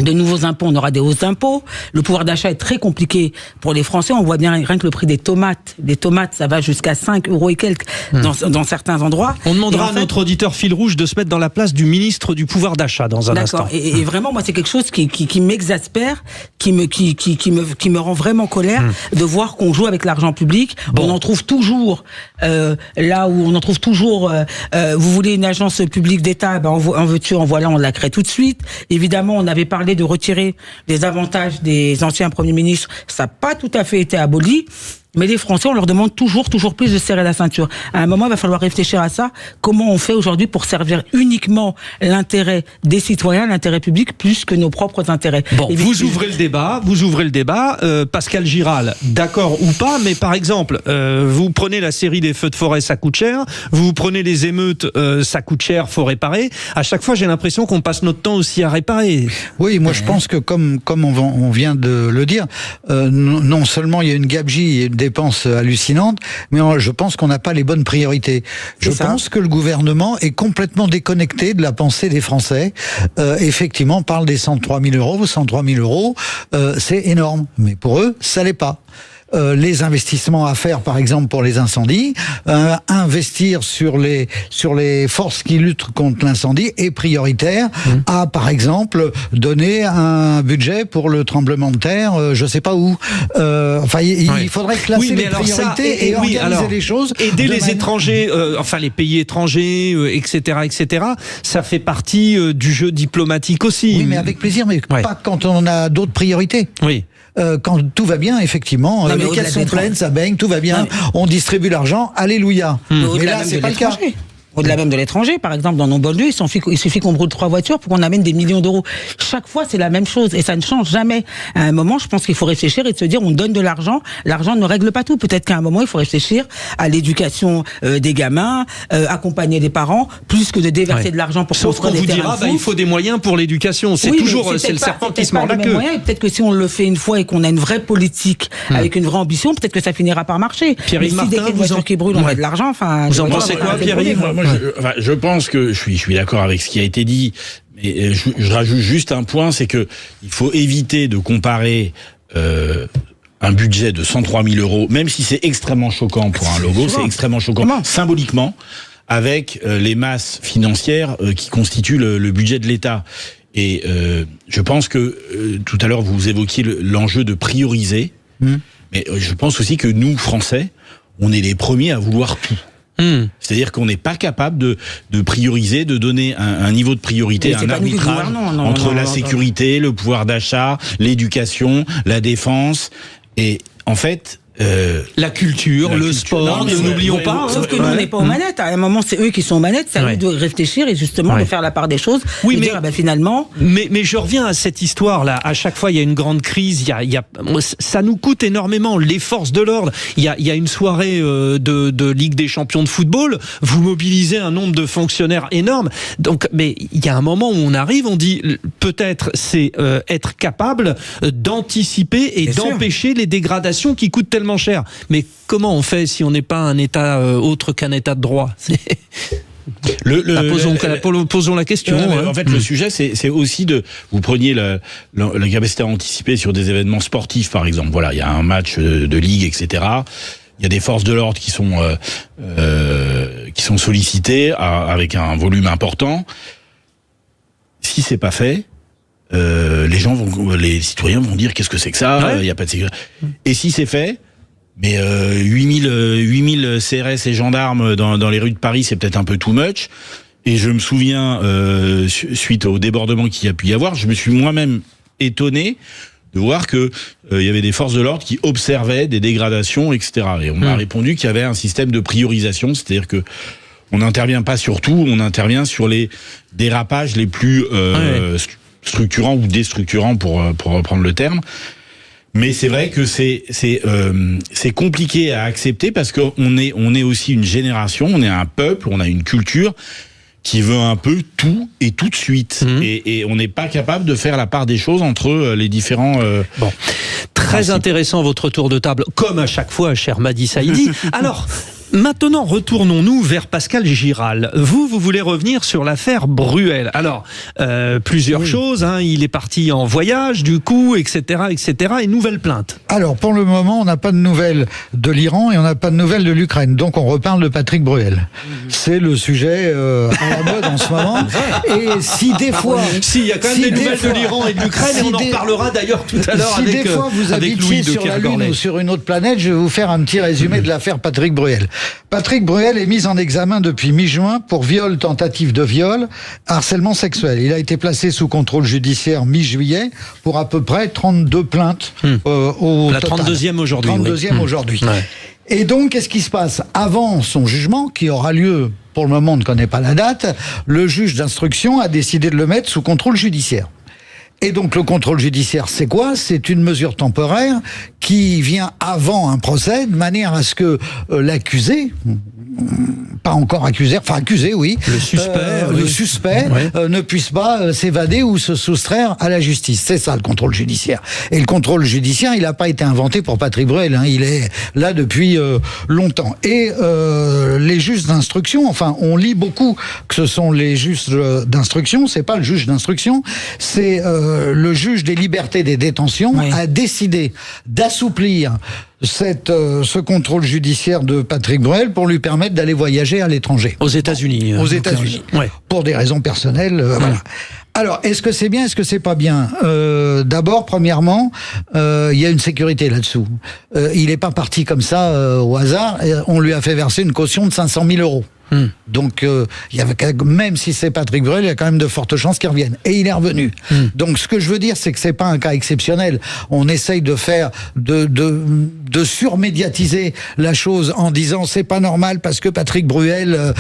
de nouveaux impôts, on aura des hausses d'impôts. Le pouvoir d'achat est très compliqué pour les Français. On voit bien rien que le prix des tomates. Les tomates, ça va jusqu'à 5 euros et quelques dans certains endroits. On demandera à notre auditeur fil rouge de se mettre dans la place du ministre du pouvoir d'achat dans un instant. D'accord. Et vraiment, moi, c'est quelque chose qui m'exaspère, qui me rend vraiment colère de voir qu'on joue avec l'argent public. On en trouve toujours là où on en trouve toujours. Vous voulez une agence publique d'État, en veux-tu, en voilà, on la crée tout de suite. Évidemment, on avait parlé de retirer les avantages des anciens premiers ministres, ça n'a pas tout à fait été aboli. Mais les Français, on leur demande toujours plus de serrer la ceinture. À un moment, il va falloir réfléchir à ça. Comment on fait aujourd'hui pour servir uniquement l'intérêt des citoyens, l'intérêt public, plus que nos propres intérêts. Bon, vous ouvrez le débat. Pascal Giral, d'accord ou pas, mais par exemple, vous prenez la série des feux de forêt, ça coûte cher. Vous prenez les émeutes, ça coûte cher, faut réparer. À chaque fois, j'ai l'impression qu'on passe notre temps aussi à réparer. Oui, moi je pense que comme on vient de le dire, non seulement il y a une gabegie et une dépenses hallucinantes, mais je pense qu'on n'a pas les bonnes priorités. Je pense que le gouvernement est complètement déconnecté de la pensée des Français. Effectivement, on parle des 103 000 euros. 103 000 euros, c'est énorme. Mais pour eux, ça l'est pas. Les investissements à faire, par exemple, pour les incendies, investir sur les forces qui luttent contre l'incendie est prioritaire à, par exemple, donner un budget pour le tremblement de terre, je sais pas où. Il faudrait classer les priorités et organiser les choses. Aider les étrangers, les pays étrangers, etc., ça fait partie du jeu diplomatique aussi. Oui, mais avec plaisir, mais pas quand on a d'autres priorités. Oui. Quand tout va bien, effectivement, les caisses sont pleines, ça baigne, tout va bien, on distribue l'argent, alléluia. Mais là, c'est pas le cas. Au-delà même de l'étranger, par exemple, dans nos banlieues, il suffit qu'on brûle 3 voitures pour qu'on amène des millions d'euros. Chaque fois, c'est la même chose et ça ne change jamais. À un moment, je pense qu'il faut réfléchir et se dire, on donne de l'argent. L'argent ne règle pas tout. Peut-être qu'à un moment, il faut réfléchir à l'éducation des gamins, accompagner les parents, plus que de déverser de l'argent pour construire des terrains de foot. Sauf qu'on vous dira, il faut des moyens pour l'éducation. C'est c'est le serpent qui se mord la queue. Peut-être que si on le fait une fois et qu'on a une vraie politique avec une vraie ambition, peut-être que ça finira par marcher. Pierre-Yves Martin, si des voitures qui brûlent, on met de l'argent. Vous en pensez quoi, Pierre-Yves? Je pense que je suis d'accord avec ce qui a été dit, mais je rajoute juste un point, c'est que il faut éviter de comparer un budget de 103 000 euros, même si c'est extrêmement choquant pour un logo, c'est extrêmement choquant symboliquement, avec les masses financières qui constituent le budget de l'État. Et je pense que tout à l'heure vous évoquiez l'enjeu de prioriser, mais je pense aussi que nous, Français, on est les premiers à vouloir tout. C'est-à-dire qu'on n'est pas capable de prioriser, de donner un niveau de priorité, un arbitrage entre la sécurité, le pouvoir d'achat, l'éducation, la défense. Et en fait, la culture, le sport, n'oublions pas. Sauf que nous, on n'est pas aux manettes. À un moment, c'est eux qui sont aux manettes. C'est à nous de réfléchir et justement de faire la part des choses. Oui, mais dire, finalement. Mais je reviens à cette histoire-là. À chaque fois, il y a une grande crise. Ça nous coûte énormément. Les forces de l'ordre. Il y a une soirée de Ligue des Champions de football. Vous mobilisez un nombre de fonctionnaires énorme. Donc, mais il y a un moment où on arrive, on dit peut-être c'est être capable d'anticiper et d'empêcher les dégradations qui coûtent tellement cher. Mais comment on fait si on n'est pas un État autre qu'un État de droit? Posons la question. En fait, le sujet, c'est aussi vous preniez la capacité à anticiper sur des événements sportifs, par exemple. Voilà, il y a un match de ligue, etc. Il y a des forces de l'ordre qui sont sollicitées avec un volume important. Si c'est pas fait, les citoyens vont dire qu'est-ce que c'est que ça? Il y a pas de sécurité. Et si c'est fait, mais 8000 CRS et gendarmes dans les rues de Paris, c'est peut-être un peu too much. Et je me souviens, suite au débordement qu'il y a pu y avoir, je me suis moi-même étonné de voir que il y avait des forces de l'ordre qui observaient des dégradations, etc. Et on m'a répondu qu'il y avait un système de priorisation, c'est-à-dire que on n'intervient pas sur tout, on intervient sur les dérapages les plus structurants ou déstructurants, pour reprendre le terme. Mais c'est vrai que c'est compliqué à accepter parce qu'on est aussi une génération, on est un peuple, on a une culture qui veut un peu tout et tout de suite. Et on n'est pas capable de faire la part des choses entre les différents... Bon, très intéressant votre tour de table, comme à chaque fois, cher Madi Saïdi. Alors... Maintenant, retournons-nous vers Pascal Giral. Vous voulez revenir sur l'affaire Bruel. Alors, plusieurs choses. Il est parti en voyage, du coup, etc., et nouvelle plainte. Alors, pour le moment, on n'a pas de nouvelles de l'Iran et on n'a pas de nouvelles de l'Ukraine. Donc, on reparle de Patrick Bruel. C'est le sujet à la mode en ce moment. Et si des fois... Si, il y a quand même des nouvelles de l'Iran et de l'Ukraine, et on en reparlera d'ailleurs tout à l'heure avec Louis de Kergorlen. Si des fois vous habitiez sur la Lune ou sur une autre planète, je vais vous faire un petit résumé de l'affaire Patrick Bruel. Patrick Bruel est mis en examen depuis mi-juin pour viol, tentative de viol, harcèlement sexuel. Il a été placé sous contrôle judiciaire mi-juillet pour à peu près 32 plaintes au la total. 32e aujourd'hui. 32e aujourd'hui. Ouais. Et donc, qu'est-ce qui se passe? Avant son jugement, qui aura lieu, pour le moment on ne connaît pas la date, le juge d'instruction a décidé de le mettre sous contrôle judiciaire. Et donc le contrôle judiciaire, c'est quoi? C'est une mesure temporaire qui vient avant un procès, de manière à ce que l'accusé, pas encore accusé, enfin accusé, oui, le suspect ne puisse pas s'évader ou se soustraire à la justice. C'est ça le contrôle judiciaire. Et le contrôle judiciaire, il n'a pas été inventé pour Patrick Bruel, il est là depuis longtemps. Et les juges d'instruction, enfin, on lit beaucoup que ce sont les juges d'instruction, c'est pas le juge d'instruction, c'est le juge des libertés des détentions a décidé d'assouplir ce contrôle judiciaire de Patrick Bruel pour lui permettre d'aller voyager à l'étranger. Aux États-Unis. Aux États-Unis. Pour des raisons personnelles. Voilà. Alors, est-ce que c'est bien, est-ce que c'est pas bien? D'abord, premièrement, il y a une sécurité là-dessous. Il n'est pas parti comme ça au hasard. On lui a fait verser une caution de 500 000 euros. Donc, il y avait, même si c'est Patrick Bruel, il y a quand même de fortes chances qu'il revienne. Et il est revenu. Donc, ce que je veux dire, c'est que c'est pas un cas exceptionnel. On essaye de faire, de surmédiatiser la chose en disant c'est pas normal parce que Patrick Bruel,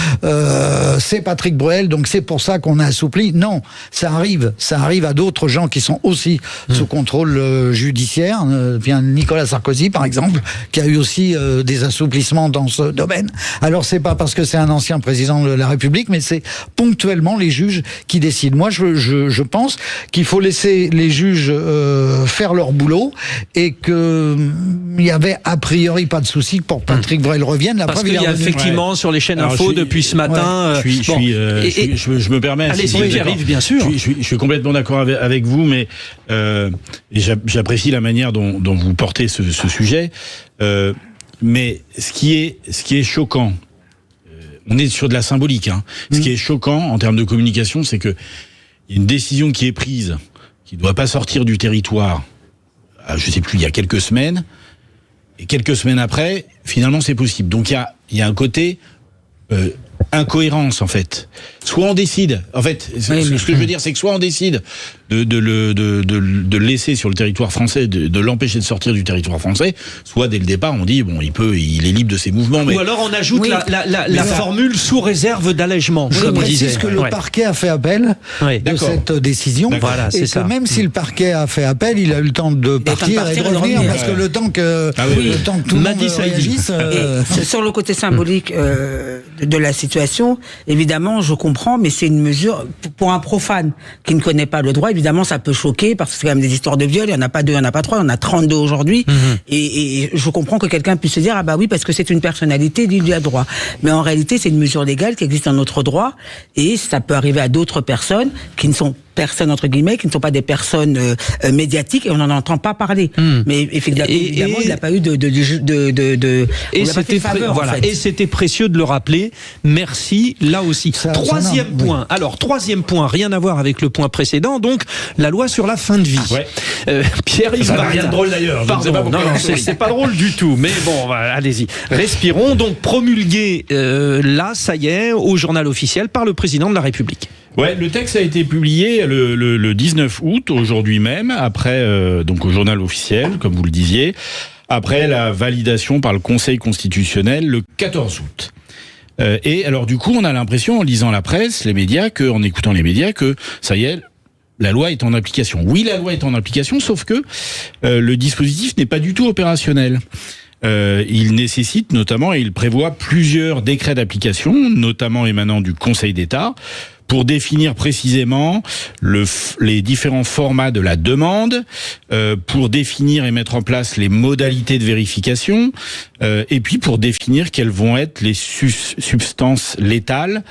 c'est Patrick Bruel, donc c'est pour ça qu'on a assoupli. Non, ça arrive à d'autres gens qui sont aussi sous contrôle judiciaire. Bien Nicolas Sarkozy, par exemple, qui a eu aussi des assouplissements dans ce domaine. Alors, c'est pas parce que c'est un ancien président de la République, mais c'est ponctuellement les juges qui décident. Moi, je pense qu'il faut laisser les juges faire leur boulot et que il y avait a priori pas de souci pour Patrick Bruel revienne. Parce qu'il y a effectivement sur les chaînes info depuis ce matin. Je me permets. Allez-y, j'arrive bien sûr. Je suis complètement d'accord avec vous, mais j'apprécie la manière dont vous portez ce sujet. Mais ce qui est choquant, on est sur de la symbolique. Ce qui est choquant en termes de communication, c'est que il y a une décision qui est prise, qui ne doit pas sortir du territoire. Je sais plus, il y a quelques semaines, et quelques semaines après, finalement, c'est possible. Donc il y a un côté incohérence en fait. Soit on décide, en fait, ce que je veux dire, c'est que soit on décide de le laisser sur le territoire français, de l'empêcher de sortir du territoire français, soit dès le départ on dit bon, il est libre de ses mouvements. Mais... Ou alors on ajoute la formule sous réserve d'allègement. Je précise que le parquet a fait appel de cette décision. Voilà, et que même si le parquet a fait appel, il a eu le temps de partir et de revenir parce que le temps que tout le monde réagisse. Sur le côté symbolique de la situation, évidemment, je comprends, mais c'est une mesure pour un profane qui ne connaît pas le droit. Évidemment, ça peut choquer parce que c'est quand même des histoires de viol. Il n'y en a pas 2, il n'y en a pas 3, il y en a 32 aujourd'hui. Et je comprends que quelqu'un puisse se dire ah bah oui parce que c'est une personnalité, il y a droit. Mais en réalité, c'est une mesure légale qui existe dans notre droit et ça peut arriver à d'autres personnes qui ne sont personnes entre guillemets qui ne sont pas des personnes médiatiques et on n'en entend pas parler. Mais évidemment, il n'a pas eu et c'était et c'était précieux de le rappeler. Merci là aussi. Troisième point. Oui. Alors troisième point, rien à voir avec le point précédent. Donc la loi sur la fin de vie. Ouais. Pierre-Yves Martin. Rien de drôle d'ailleurs. Pardon. Non, c'est pas drôle du tout. Mais bon, allez-y. Respirons. Donc promulgué là, ça y est, au journal officiel par le président de la République. Ouais, le texte a été publié le 19 août, aujourd'hui même, après donc au journal officiel, comme vous le disiez, après la validation par le Conseil constitutionnel le 14 août. Et alors du coup, on a l'impression, en lisant la presse, les médias, en écoutant les médias, que ça y est, la loi est en application. Oui, la loi est en application, sauf que le dispositif n'est pas du tout opérationnel. Il nécessite notamment, et il prévoit plusieurs décrets d'application, notamment émanant du Conseil d'État, pour définir précisément les différents formats de la demande, pour définir et mettre en place les modalités de vérification, et puis pour définir quelles vont être les substances létales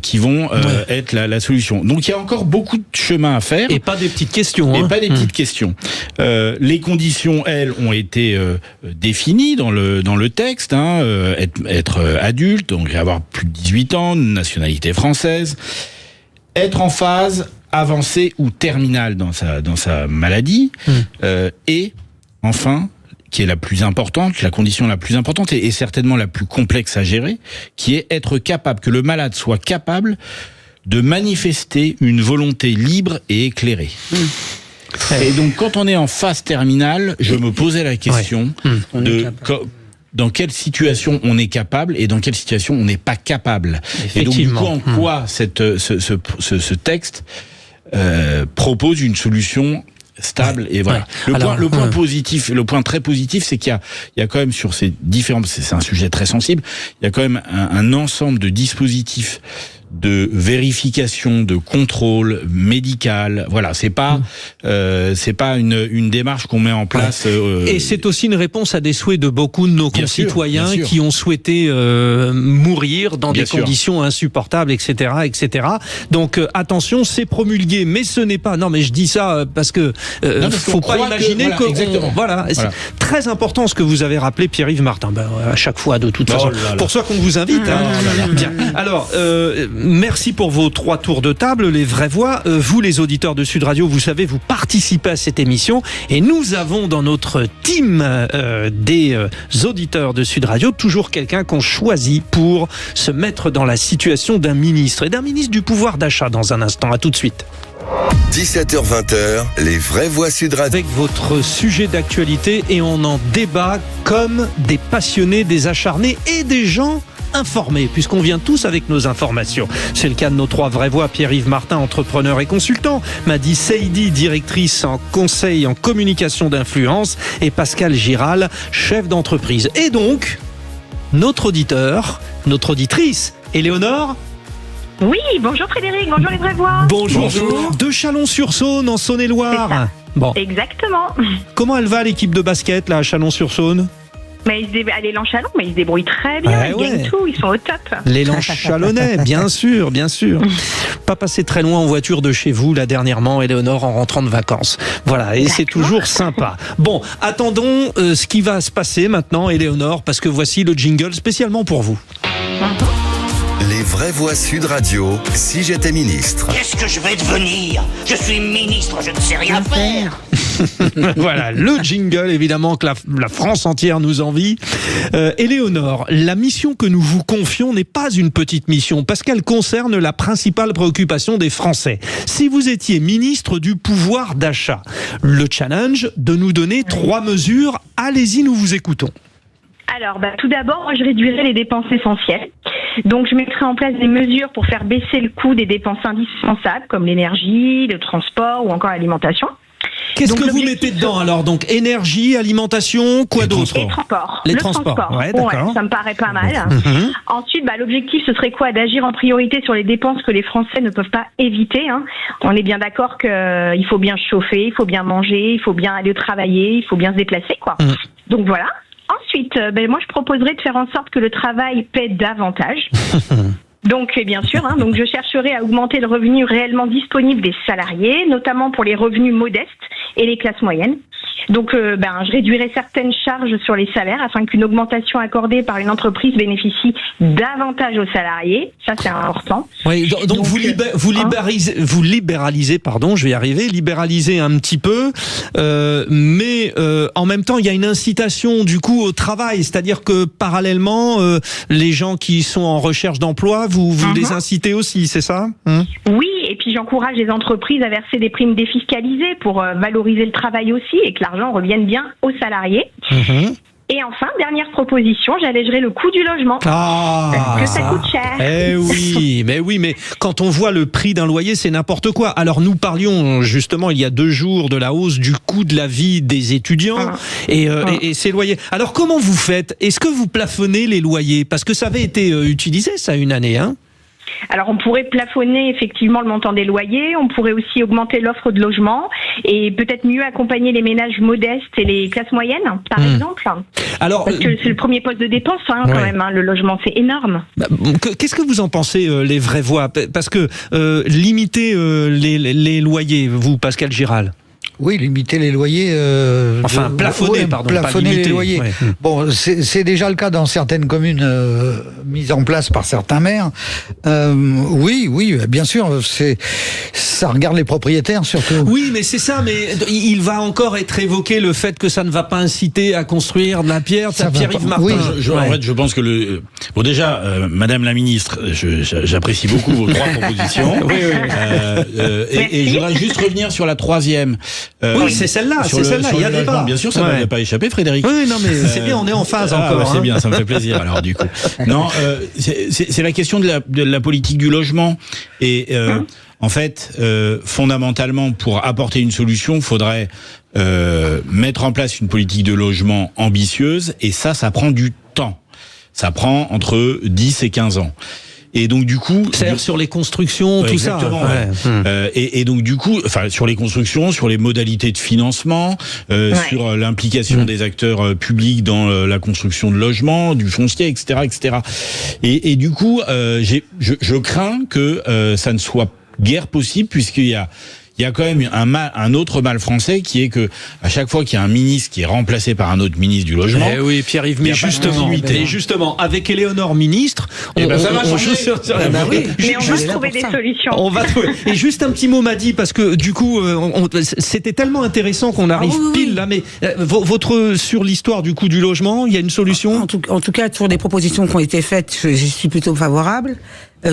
qui vont être la solution. Donc il y a encore beaucoup de chemin à faire. Et pas des petites questions. Et pas des petites questions. Les conditions, elles, ont été définies dans le texte. Être adulte, donc avoir plus de 18 ans, nationalité française, être en phase avancée ou terminale dans sa maladie, et enfin, qui est la plus importante, la condition la plus importante et certainement la plus complexe à gérer, qui est être capable, que le malade soit capable de manifester une volonté libre et éclairée. Et donc, quand on est en phase terminale, je me posais la question dans quelle situation on est capable et dans quelle situation on n'est pas capable. Et donc, du coup, en quoi ce texte propose une solution stable et voilà. Le point positif, le point très positif, c'est qu'il y a quand même sur ces différents, c'est un sujet très sensible, il y a quand même un ensemble de dispositifs de vérification, de contrôle médical. Voilà, c'est pas une démarche qu'on met en place. Et c'est aussi une réponse à des souhaits de beaucoup de nos concitoyens qui ont souhaité mourir dans des conditions insupportables, etc., etc. Donc attention, c'est promulgué, mais ce n'est pas. Non, mais je dis ça parce que faut pas imaginer que c'est très important ce que vous avez rappelé, Pierre-Yves Martin. À chaque fois, de toute façon, pour ça qu'on vous invite. Bien. Alors. Merci pour vos 3 tours de table, les vraies voix. Vous, les auditeurs de Sud Radio, vous savez, vous participez à cette émission. Et nous avons dans notre team des auditeurs de Sud Radio toujours quelqu'un qu'on choisit pour se mettre dans la situation d'un ministre. Et d'un ministre du pouvoir d'achat dans un instant. À tout de suite. 17h-20h, les vraies voix Sud Radio. Avec votre sujet d'actualité et on en débat comme des passionnés, des acharnés et des gens informés, puisqu'on vient tous avec nos informations. C'est le cas de nos 3 vraies voix, Pierre-Yves Martin, entrepreneur et consultant, Madi Seidi, directrice en conseil en communication d'influence, et Pascal Giral, chef d'entreprise. Et donc, notre auditeur, notre auditrice, Éléonore. Oui, bonjour Frédéric, bonjour les vraies voix. Bonjour. De Chalon-sur-Saône, en Saône-et-Loire. Bon. Exactement. Comment elle va l'équipe de basket là à Chalon-sur-Saône? Mais l'élan Chalon, mais ils se débrouillent très bien, ils gagnent tout, ils sont au top. L'élan chalonnais, bien sûr, bien sûr. Pas passer très loin en voiture de chez vous, là, dernièrement, Éléonore, en rentrant de vacances. Voilà, et c'est toujours sympa. Bon, attendons ce qui va se passer maintenant, Éléonore, parce que voici le jingle spécialement pour vous. Les vraies voix Sud Radio, si j'étais ministre. Qu'est-ce que je vais devenir? Je suis ministre, je ne sais rien faire. Voilà, le jingle, évidemment, que la France entière nous envie. Éléonore, la mission que nous vous confions n'est pas une petite mission, parce qu'elle concerne la principale préoccupation des Français. Si vous étiez ministre du pouvoir d'achat, le challenge de nous donner 3 mesures, allez-y, nous vous écoutons. Alors, tout d'abord, moi, je réduirais les dépenses essentielles. Donc, je mettrai en place des mesures pour faire baisser le coût des dépenses indispensables, comme l'énergie, le transport ou encore l'alimentation. Qu'est-ce que vous mettez dedans alors? Donc énergie, alimentation, quoi d'autre? Les transports. Ouais, d'accord. Ça me paraît pas mal. Ensuite, l'objectif ce serait quoi? D'agir en priorité sur les dépenses que les Français ne peuvent pas éviter. On est bien d'accord qu'il faut bien chauffer, il faut bien manger, il faut bien aller travailler, il faut bien se déplacer, quoi. Donc voilà. Ensuite, moi je proposerais de faire en sorte que le travail paie davantage. Donc, bien sûr, donc je chercherai à augmenter le revenu réellement disponible des salariés, notamment pour les revenus modestes et les classes moyennes. Donc, je réduirai certaines charges sur les salaires afin qu'une augmentation accordée par une entreprise bénéficie davantage aux salariés. Ça, c'est important. Oui, donc vous libéralisez, je vais y arriver, libéralisez un petit peu, mais en même temps, il y a une incitation du coup au travail, c'est-à-dire que parallèlement, les gens qui sont en recherche d'emploi, vous les incitez aussi, c'est ça ? Oui, et puis j'encourage les entreprises à verser des primes défiscalisées pour valoriser le travail aussi et que l'argent revienne bien aux salariés. Et enfin, dernière proposition, j'allégerai le coût du logement. Parce que ça coûte cher. Mais quand on voit le prix d'un loyer, c'est n'importe quoi. Alors nous parlions justement il y a 2 jours de la hausse du coût de la vie des étudiants et ces loyers. Alors comment vous faites ? Est-ce que vous plafonnez les loyers ? Parce que ça avait été utilisé ça une année, Alors on pourrait plafonner effectivement le montant des loyers, on pourrait aussi augmenter l'offre de logement et peut-être mieux accompagner les ménages modestes et les classes moyennes, par exemple. Alors, parce que c'est le premier poste de dépense quand même, le logement, c'est énorme. Qu'est-ce que vous en pensez, les vraies voix ? Parce que limiter les loyers, vous, Pascal Giral ? Oui, limiter les loyers. Plafonner, plafonner les loyers. Ouais. Bon, c'est déjà le cas dans certaines communes mises en place par certains maires. Oui, bien sûr, ça regarde les propriétaires surtout. Oui, mais c'est ça. Mais il va encore être évoqué le fait que ça ne va pas inciter à construire de la pierre. Ça, Pierre-Yves Martin. Oui. En fait, je pense que déjà, Madame la Ministre, j'apprécie beaucoup vos 3 propositions. Et je voudrais juste revenir sur la 3e. Oui, c'est celle-là, il y a débat. Bien sûr, ça ne va pas échapper, Frédéric. Oui, non, mais c'est bien, on est en phase encore. C'est bien, ça me fait plaisir, alors, du coup. Non, c'est la question de la politique du logement. Et, en fait, fondamentalement, pour apporter une solution, il faudrait mettre en place une politique de logement ambitieuse. Et ça prend du temps. Ça prend entre 10 et 15 ans. Et donc du coup, c'est-à-dire sur les constructions, tout exactement, ça. Et donc du coup, sur les constructions, sur les modalités de financement, sur l'implication des acteurs publics dans la construction de logements, du foncier, etc., etc. Et du coup, je crains que ça ne soit guère possible puisqu'il y a quand même un autre mal français qui est que à chaque fois qu'il y a un ministre qui est remplacé par un autre ministre du logement. Oui, Pierre-Yves, mais justement, avec Éléonore ministre, ça va changer. Mais on va trouver des solutions. On va trouver. Et juste un petit mot, Madi, parce que du coup, c'était tellement intéressant qu'on arrive pile là. Mais sur l'histoire du coût du logement, il y a une solution. En tout cas, sur des propositions qui ont été faites, je suis plutôt favorable.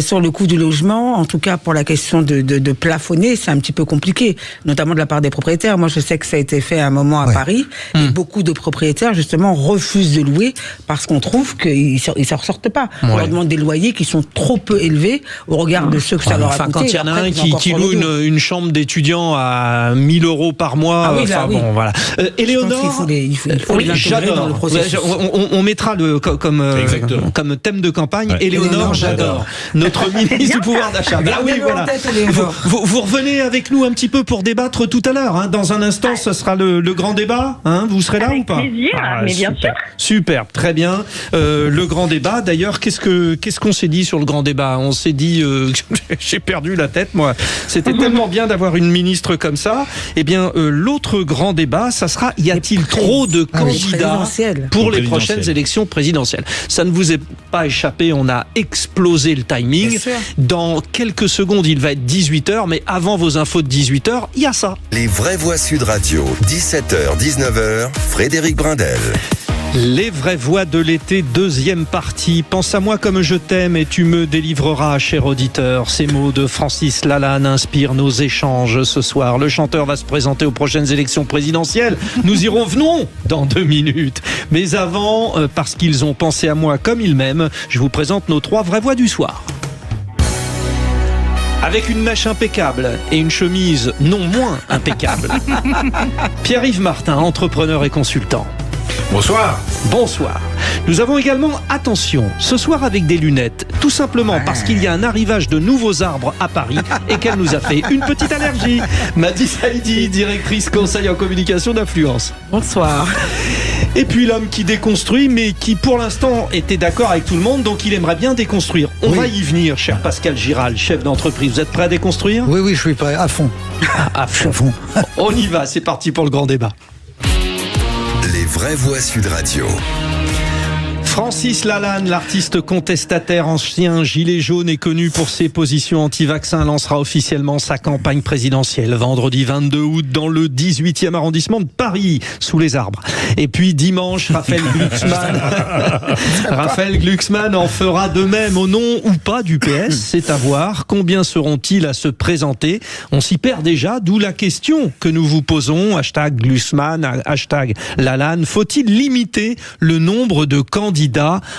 Sur le coût du logement, en tout cas pour la question de plafonner, c'est un petit peu compliqué, notamment de la part des propriétaires. Moi, je sais que ça a été fait à un moment à Paris, et beaucoup de propriétaires, justement, refusent de louer parce qu'on trouve qu'ils s'en ressortent pas. On leur demande des loyers qui sont trop peu élevés au regard de ceux que ça leur a coûté. Quand il y en a un qui loue une chambre d'étudiant à 1 000 € par mois, voilà. Éléonore, j'adore. On mettra comme thème de campagne, Éléonore, j'adore. Notre ministre du pouvoir d'achat. Voilà. Vous revenez avec nous un petit peu pour débattre tout à l'heure. Dans un instant, ce sera le grand débat. Vous serez là ou pas ? Avec plaisir, mais bien sûr. Super, très bien. Le grand débat. D'ailleurs, qu'est-ce qu'on s'est dit sur le grand débat ? On s'est dit, j'ai perdu la tête, moi. C'était tellement bien d'avoir une ministre comme ça. Eh bien, l'autre grand débat, ça sera, y a-t-il trop de candidats pour les prochaines élections présidentielles ? Ça ne vous est pas échappé, on a explosé le timing. Dans quelques secondes, il va être 18h, mais avant vos infos de 18h, il y a ça. Les vraies voix Sud Radio, 17h, 19h, Frédéric Brindel. Les vraies voix de l'été, 2e partie. Pense à moi comme je t'aime et tu me délivreras, cher auditeur. Ces mots de Francis Lalanne inspirent nos échanges ce soir. Le chanteur va se présenter aux prochaines élections présidentielles. Nous y revenons dans 2 minutes. Mais avant, parce qu'ils ont pensé à moi comme ils m'aiment, je vous présente nos 3 vraies voix du soir. Avec une mèche impeccable et une chemise non moins impeccable. Pierre-Yves Martin, entrepreneur et consultant. Bonsoir. Bonsoir. Nous avons également, attention, ce soir avec des lunettes, tout simplement parce qu'il y a un arrivage de nouveaux arbres à Paris et qu'elle nous a fait une petite allergie. Madi Saïdi, directrice conseil en communication d'Affluence. Bonsoir. Et puis l'homme qui déconstruit, mais qui pour l'instant était d'accord avec tout le monde, donc il aimerait bien déconstruire. On va y venir, cher Pascal Giral, chef d'entreprise. Vous êtes prêt à déconstruire ? Oui, je suis prêt, à fond. À fond. On y va, c'est parti pour le grand débat. Les vraies voix Sud Radio. Francis Lalanne, l'artiste contestataire ancien gilet jaune et connu pour ses positions anti-vaccins, lancera officiellement sa campagne présidentielle vendredi 22 août dans le 18e arrondissement de Paris, sous les arbres. Et puis dimanche, Raphaël Glucksmann en fera de même au nom ou pas du PS, c'est à voir. Combien seront-ils à se présenter ? On s'y perd déjà, d'où la question que nous vous posons, #Glucksmann, #Lalanne. Faut-il limiter le nombre de candidats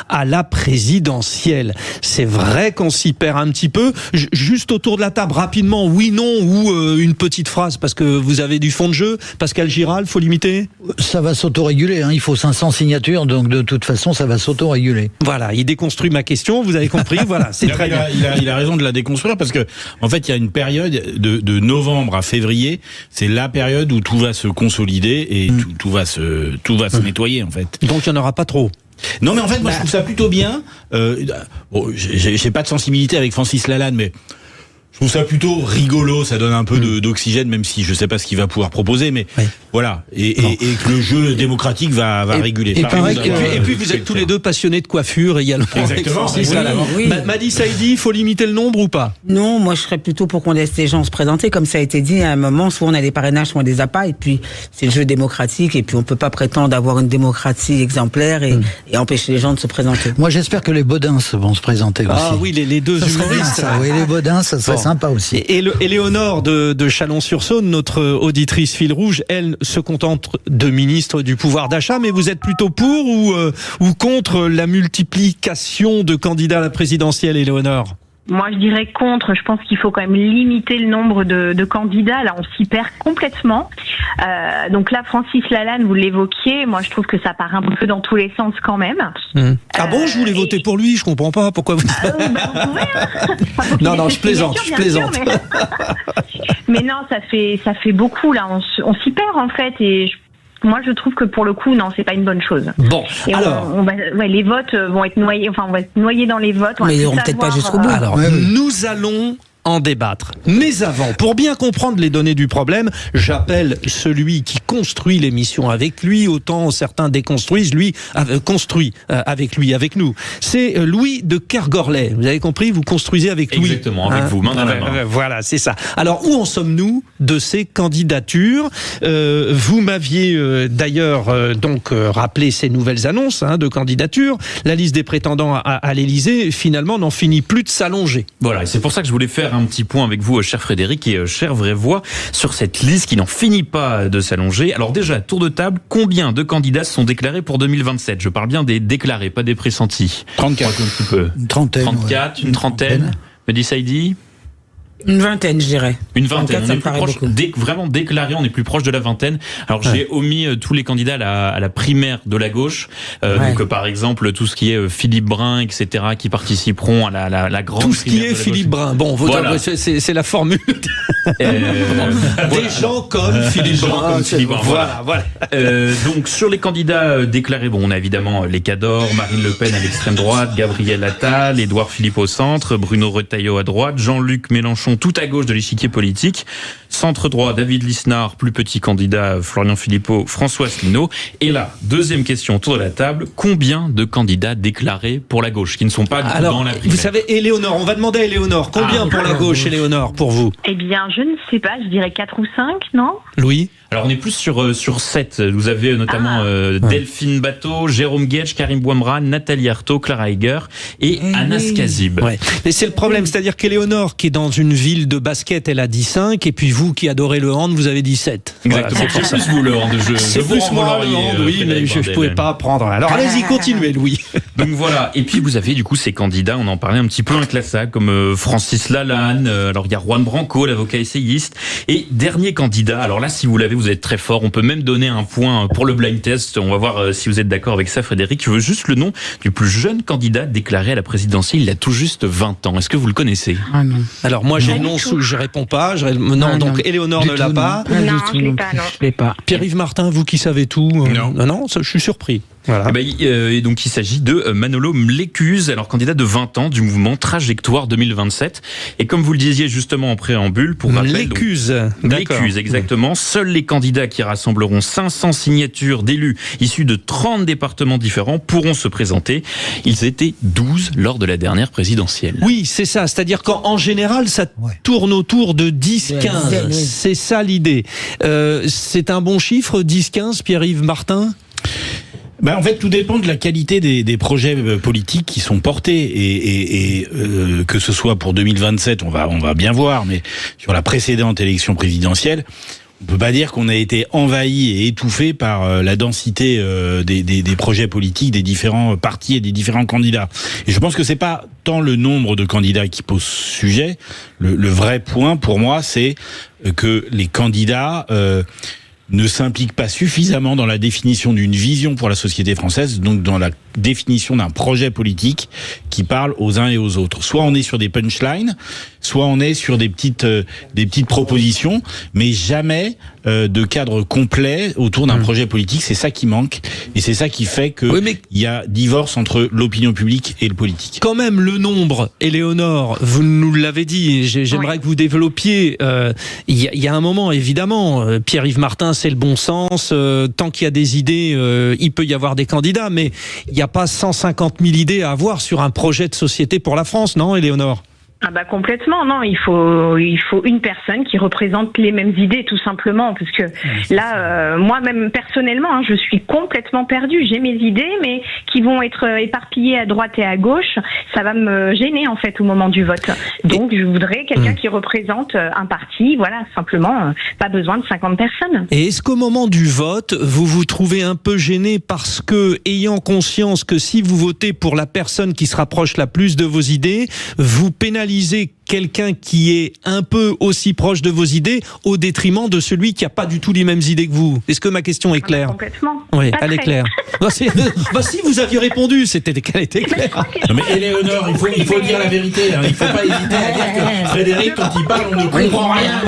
à la présidentielle? C'est vrai qu'on s'y perd un petit peu. Juste autour de la table, rapidement, oui, non, ou une petite phrase, parce que vous avez du fond de jeu. Pascal Giral, faut limiter ? Ça va s'autoréguler, il faut 500 signatures, donc de toute façon, ça va s'autoréguler. Voilà, il déconstruit ma question, vous avez compris, voilà, c'est très bien. Il a raison de la déconstruire, parce que, en fait, il y a une période de novembre à février, c'est la période où tout va se consolider et tout va se nettoyer, en fait. Donc il n'y en aura pas trop. Non, mais en fait, moi, je trouve ça plutôt bien. J'ai pas de sensibilité avec Francis Lalanne, mais je trouve ça plutôt rigolo. Ça donne un peu d'oxygène, même si je sais pas ce qu'il va pouvoir proposer, mais voilà. Et que le jeu démocratique va réguler. Et puis vous êtes tous les deux passionnés de coiffure également. Exactement. Francis Lalanne. Madi Saïdi, il faut limiter le nombre ou pas ? Non, moi je serais plutôt pour qu'on laisse les gens se présenter. Comme ça a été dit à un moment, soit on a des parrainages, soit on les a pas. Et puis c'est le jeu démocratique. Et puis on peut pas prétendre avoir une démocratie exemplaire et empêcher les gens de se présenter. Moi j'espère que les Bodins vont se présenter aussi. Ah oui, les deux humoristes. Oui, les Bodins, ça serait sympa aussi. Et Léonore de Chalon-sur-Saône, notre auditrice fil rouge, elle se contente de ministre du pouvoir d'achat, mais vous êtes plutôt pour ou contre la multiplication de candidats à la présidentielle, Léonore ? Moi, je dirais contre. Je pense qu'il faut quand même limiter le nombre de candidats. Là, on s'y perd complètement. Donc là, Francis Lalanne, vous l'évoquiez. Moi, je trouve que ça part un peu dans tous les sens quand même. Ah bon, je voulais voter pour lui. Je comprends pas pourquoi vous. Vous pouvez, hein. Non, je plaisante. Sûr, mais non, ça fait beaucoup là. On s'y perd en fait et. Moi, je trouve que pour le coup, non, c'est pas une bonne chose. Bon, et alors, les votes vont être noyés. Enfin, on va être noyés dans les votes. Mais ils iront peut-être pas jusqu'au bout. Alors, nous allons en débattre. Mais avant, pour bien comprendre les données du problème, j'appelle celui qui construit l'émission avec lui, autant certains déconstruisent, lui construit avec lui, avec nous. C'est Louis de Kergorlet. Vous avez compris, vous construisez avec Louis. Exactement, avec vous, main dans la main. Voilà, c'est ça. Alors, où en sommes-nous de ces candidatures ? Vous m'aviez d'ailleurs rappelé ces nouvelles annonces de candidature. La liste des prétendants à l'Élysée, finalement, n'en finit plus de s'allonger. Voilà, et c'est pour ça que je voulais faire un petit point avec vous, cher Frédéric et cher Vraie Voix, sur cette liste qui n'en finit pas de s'allonger. Alors déjà, tour de table, combien de candidats sont déclarés pour 2027 ? Je parle bien des déclarés, pas des pressentis. 34. Un petit peu. Une trentaine. 34, une trentaine. Mehdi Saïdi ? Une vingtaine, je dirais. Une vingtaine. 34, on est plus proche, vraiment déclaré, on est plus proche de la vingtaine. Alors j'ai omis tous les candidats à la primaire de la gauche. Donc par exemple tout ce qui est Philippe Brun, etc., qui participeront à la grande. Tout ce qui est Philippe Brun. Bon, voilà. C'est la formule. Des gens comme Philippe Brun. Voilà. Donc sur les candidats déclarés, on a évidemment les Cador, Marine Le Pen à l'extrême droite, Gabriel Attal, Édouard Philippe au centre, Bruno Retailleau à droite, Jean-Luc Mélenchon tout à gauche de l'échiquier politique, centre droit David Lisnard, plus petit candidat Florian Philippot, François Asselineau. Et là, deuxième question autour de la table, combien de candidats déclarés pour la gauche qui ne sont pas dans la primaire ? Vous savez, Éléonore, on va demander à Éléonore, combien pour la gauche, Éléonore, pour vous ? Eh bien, je ne sais pas, je dirais 4 ou 5, non ? Louis ? Alors on est plus sur 7. Vous avez notamment Delphine Bateau, Jérôme Guedj, Karim Bouamra, Nathalie Arthaud, Clara Heger et Anas Kazib. Ouais. Et c'est le problème, c'est-à-dire qu'Éléonore, qui est dans une ville de basket, elle a dit 5, et puis vous qui adorez le hand, vous avez dit 7. Exactement. Voilà, c'est plus vous le hand. C'est plus moi le hand, oui, mais je ne pouvais pas prendre. Alors allez-y, continuez, Louis. Donc voilà. Et puis vous avez du coup ces candidats, on en parlait un petit peu inclassables, comme Francis Lalanne, alors il y a Juan Branco, l'avocat essayiste, et dernier candidat, alors là si vous l'avez, vous êtes très fort. On peut même donner un point pour le blind test. On va voir si vous êtes d'accord avec ça, Frédéric. Je veux juste le nom du plus jeune candidat déclaré à la présidentielle. Il a tout juste 20 ans. Est-ce que vous le connaissez? Ah non. Alors moi j'ai le nom sous, je réponds pas. Donc Éléonore ne l'a pas. Non, je l'ai pas, non. Je l'ai pas. Pierre-Yves Martin, vous qui savez tout. Non, ça, je suis surpris. Voilà. Et donc il s'agit de Manolo Mlécuse, alors candidat de 20 ans du mouvement Trajectoire 2027. Et comme vous le disiez justement en préambule, pour rappel, Mlécuse, Mlécuse, exactement. Seuls les candidats qui rassembleront 500 signatures d'élus issus de 30 départements différents pourront se présenter. Ils étaient 12 lors de la dernière présidentielle. Oui, c'est ça. C'est-à-dire qu'en général, ça tourne autour de 10-15. C'est ça l'idée. C'est un bon chiffre, 10-15, Pierre-Yves Martin? En fait, tout dépend de la qualité des projets politiques qui sont portés et que ce soit pour 2027, on va bien voir, mais sur la précédente élection présidentielle, on peut pas dire qu'on a été envahi et étouffé par la densité des projets politiques des différents partis et des différents candidats. Et je pense que c'est pas tant le nombre de candidats qui pose sujet. Le vrai point pour moi, c'est que les candidats ne s'implique pas suffisamment dans la définition d'une vision pour la société française, donc dans la définition d'un projet politique qui parle aux uns et aux autres. Soit on est sur des punchlines, soit on est sur des petites propositions, mais jamais de cadre complet autour d'un projet politique. C'est ça qui manque, et c'est ça qui fait que il y a divorce entre l'opinion publique et le politique. Quand même, le nombre, Éléonore, vous nous l'avez dit, j'aimerais que vous développiez. Il y a un moment, évidemment, Pierre-Yves Martin, c'est le bon sens. Tant qu'il y a des idées, il peut y avoir des candidats, mais il n'y a pas 150 000 idées à avoir sur un projet de société pour la France, non, Éléonore? Complètement, non, il faut une personne qui représente les mêmes idées, tout simplement, parce que là, moi-même personnellement, je suis complètement perdue. J'ai mes idées, mais qui vont être éparpillées à droite et à gauche. Ça va me gêner en fait au moment du vote. Donc, je voudrais quelqu'un qui représente un parti, voilà, simplement, pas besoin de 50 personnes. Et est-ce qu'au moment du vote, vous vous trouvez un peu gêné parce que, ayant conscience que si vous votez pour la personne qui se rapproche la plus de vos idées, vous pénalisez quelqu'un qui est un peu aussi proche de vos idées au détriment de celui qui n'a pas du tout les mêmes idées que vous? Est-ce que ma question est claire? Complètement. Oui, elle est claire. Si vous aviez répondu, c'était qu'elle était claire. Non mais Éléonore, il faut dire la vérité. Il ne faut pas hésiter à dire que Frédéric, quand il parle, on ne comprend rien.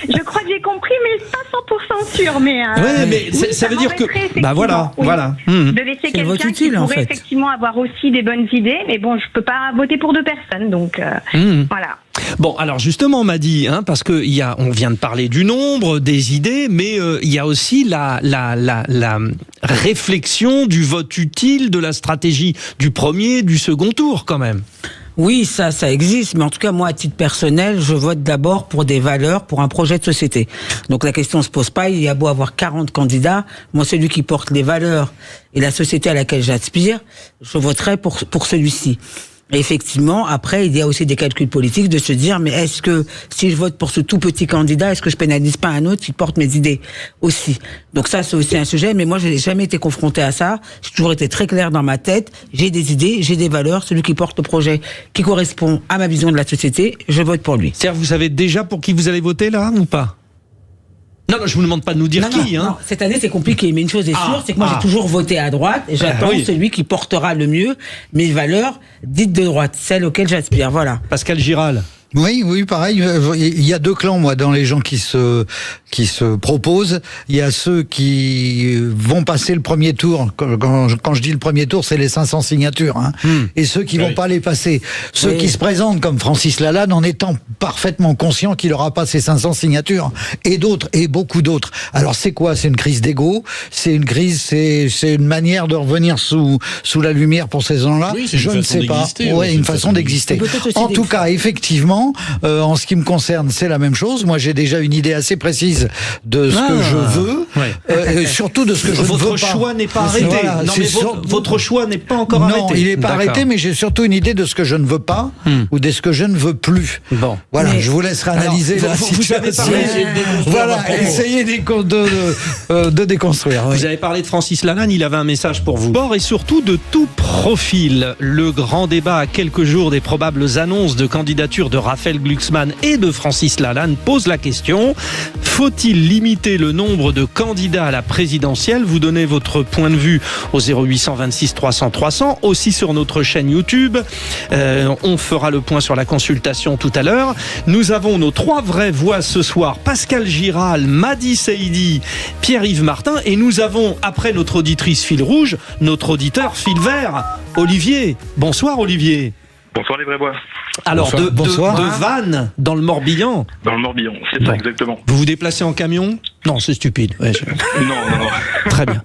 Je crois que j'ai compris, mais pas 100% sûr. Mais ça veut dire que voilà. De laisser quelqu'un qui pourrait effectivement avoir aussi des bonnes idées, mais bon, je peux pas voter pour deux personnes, donc voilà. Bon, alors justement, on m'a dit, parce que on vient de parler du nombre, des idées, mais il y a aussi la réflexion du vote utile, de la stratégie du premier, du second tour, quand même. Oui, ça existe, mais en tout cas, moi, à titre personnel, je vote d'abord pour des valeurs, pour un projet de société. Donc la question ne se pose pas, il y a beau avoir 40 candidats, moi, celui qui porte les valeurs et la société à laquelle j'aspire, je voterai pour celui-ci. Et effectivement, après, il y a aussi des calculs politiques de se dire, mais est-ce que si je vote pour ce tout petit candidat, est-ce que je pénalise pas un autre qui porte mes idées aussi? Donc ça, c'est aussi un sujet, mais moi, je n'ai jamais été confronté à ça. J'ai toujours été très clair dans ma tête. J'ai des idées, j'ai des valeurs. Celui qui porte le projet qui correspond à ma vision de la société, je vote pour lui. C'est-à-dire, vous savez déjà pour qui vous allez voter, là, ou pas? Non, je vous demande pas de nous dire qui. Non, cette année, c'est compliqué. Mais une chose est sûre, c'est que moi, j'ai toujours voté à droite. Et j'attends celui qui portera le mieux mes valeurs dites de droite, celles auxquelles j'aspire. Voilà. Pascal Giral. Oui, pareil. Il y a deux clans, moi, dans les gens qui se proposent. Il y a ceux qui vont passer le premier tour. Quand je dis le premier tour, c'est les 500 signatures. Et ceux qui vont pas les passer. Ceux qui se présentent comme Francis Lalanne en étant parfaitement conscient qu'il n'aura pas ces 500 signatures. Et d'autres, et beaucoup d'autres. Alors, c'est quoi? C'est une crise d'ego. C'est une crise, c'est une manière de revenir sous la lumière pour ces gens-là. Oui, je ne sais pas. Une façon d'exister. En tout cas, effectivement, en ce qui me concerne, c'est la même chose. Moi, j'ai déjà une idée assez précise de ce que je veux, et surtout de ce que je ne veux pas. Votre choix n'est pas arrêté. Voilà, votre choix n'est pas encore arrêté. Non, il n'est pas arrêté, mais j'ai surtout une idée de ce que je ne veux pas ou de ce que je ne veux plus. Bon, voilà, je vous laisserai analyser la situation. Voilà, essayez de déconstruire. Vous avez parlé de Francis Lalanne, il avait un message pour vous. Sport et surtout de tout profil. Le grand débat à quelques jours des probables annonces de candidature de Raphaël Glucksmann et de Francis Lalanne pose la question: faut-il limiter le nombre de candidats à la présidentielle? Vous donnez votre point de vue au 0826 300 300, aussi sur notre chaîne YouTube. On fera le point sur la consultation tout à l'heure. Nous avons nos 3 vraies voix ce soir: Pascal Giral, Madi Saïdi, Pierre-Yves Martin, et nous avons, après notre auditrice fil rouge, notre auditeur fil vert, Olivier. Bonsoir Olivier. Bonsoir les vrais voix. Alors, de Vannes, dans le Morbihan. Dans le Morbihan, c'est ça, exactement. Vous vous déplacez en camion? Non, c'est stupide. Ouais, non. Très bien.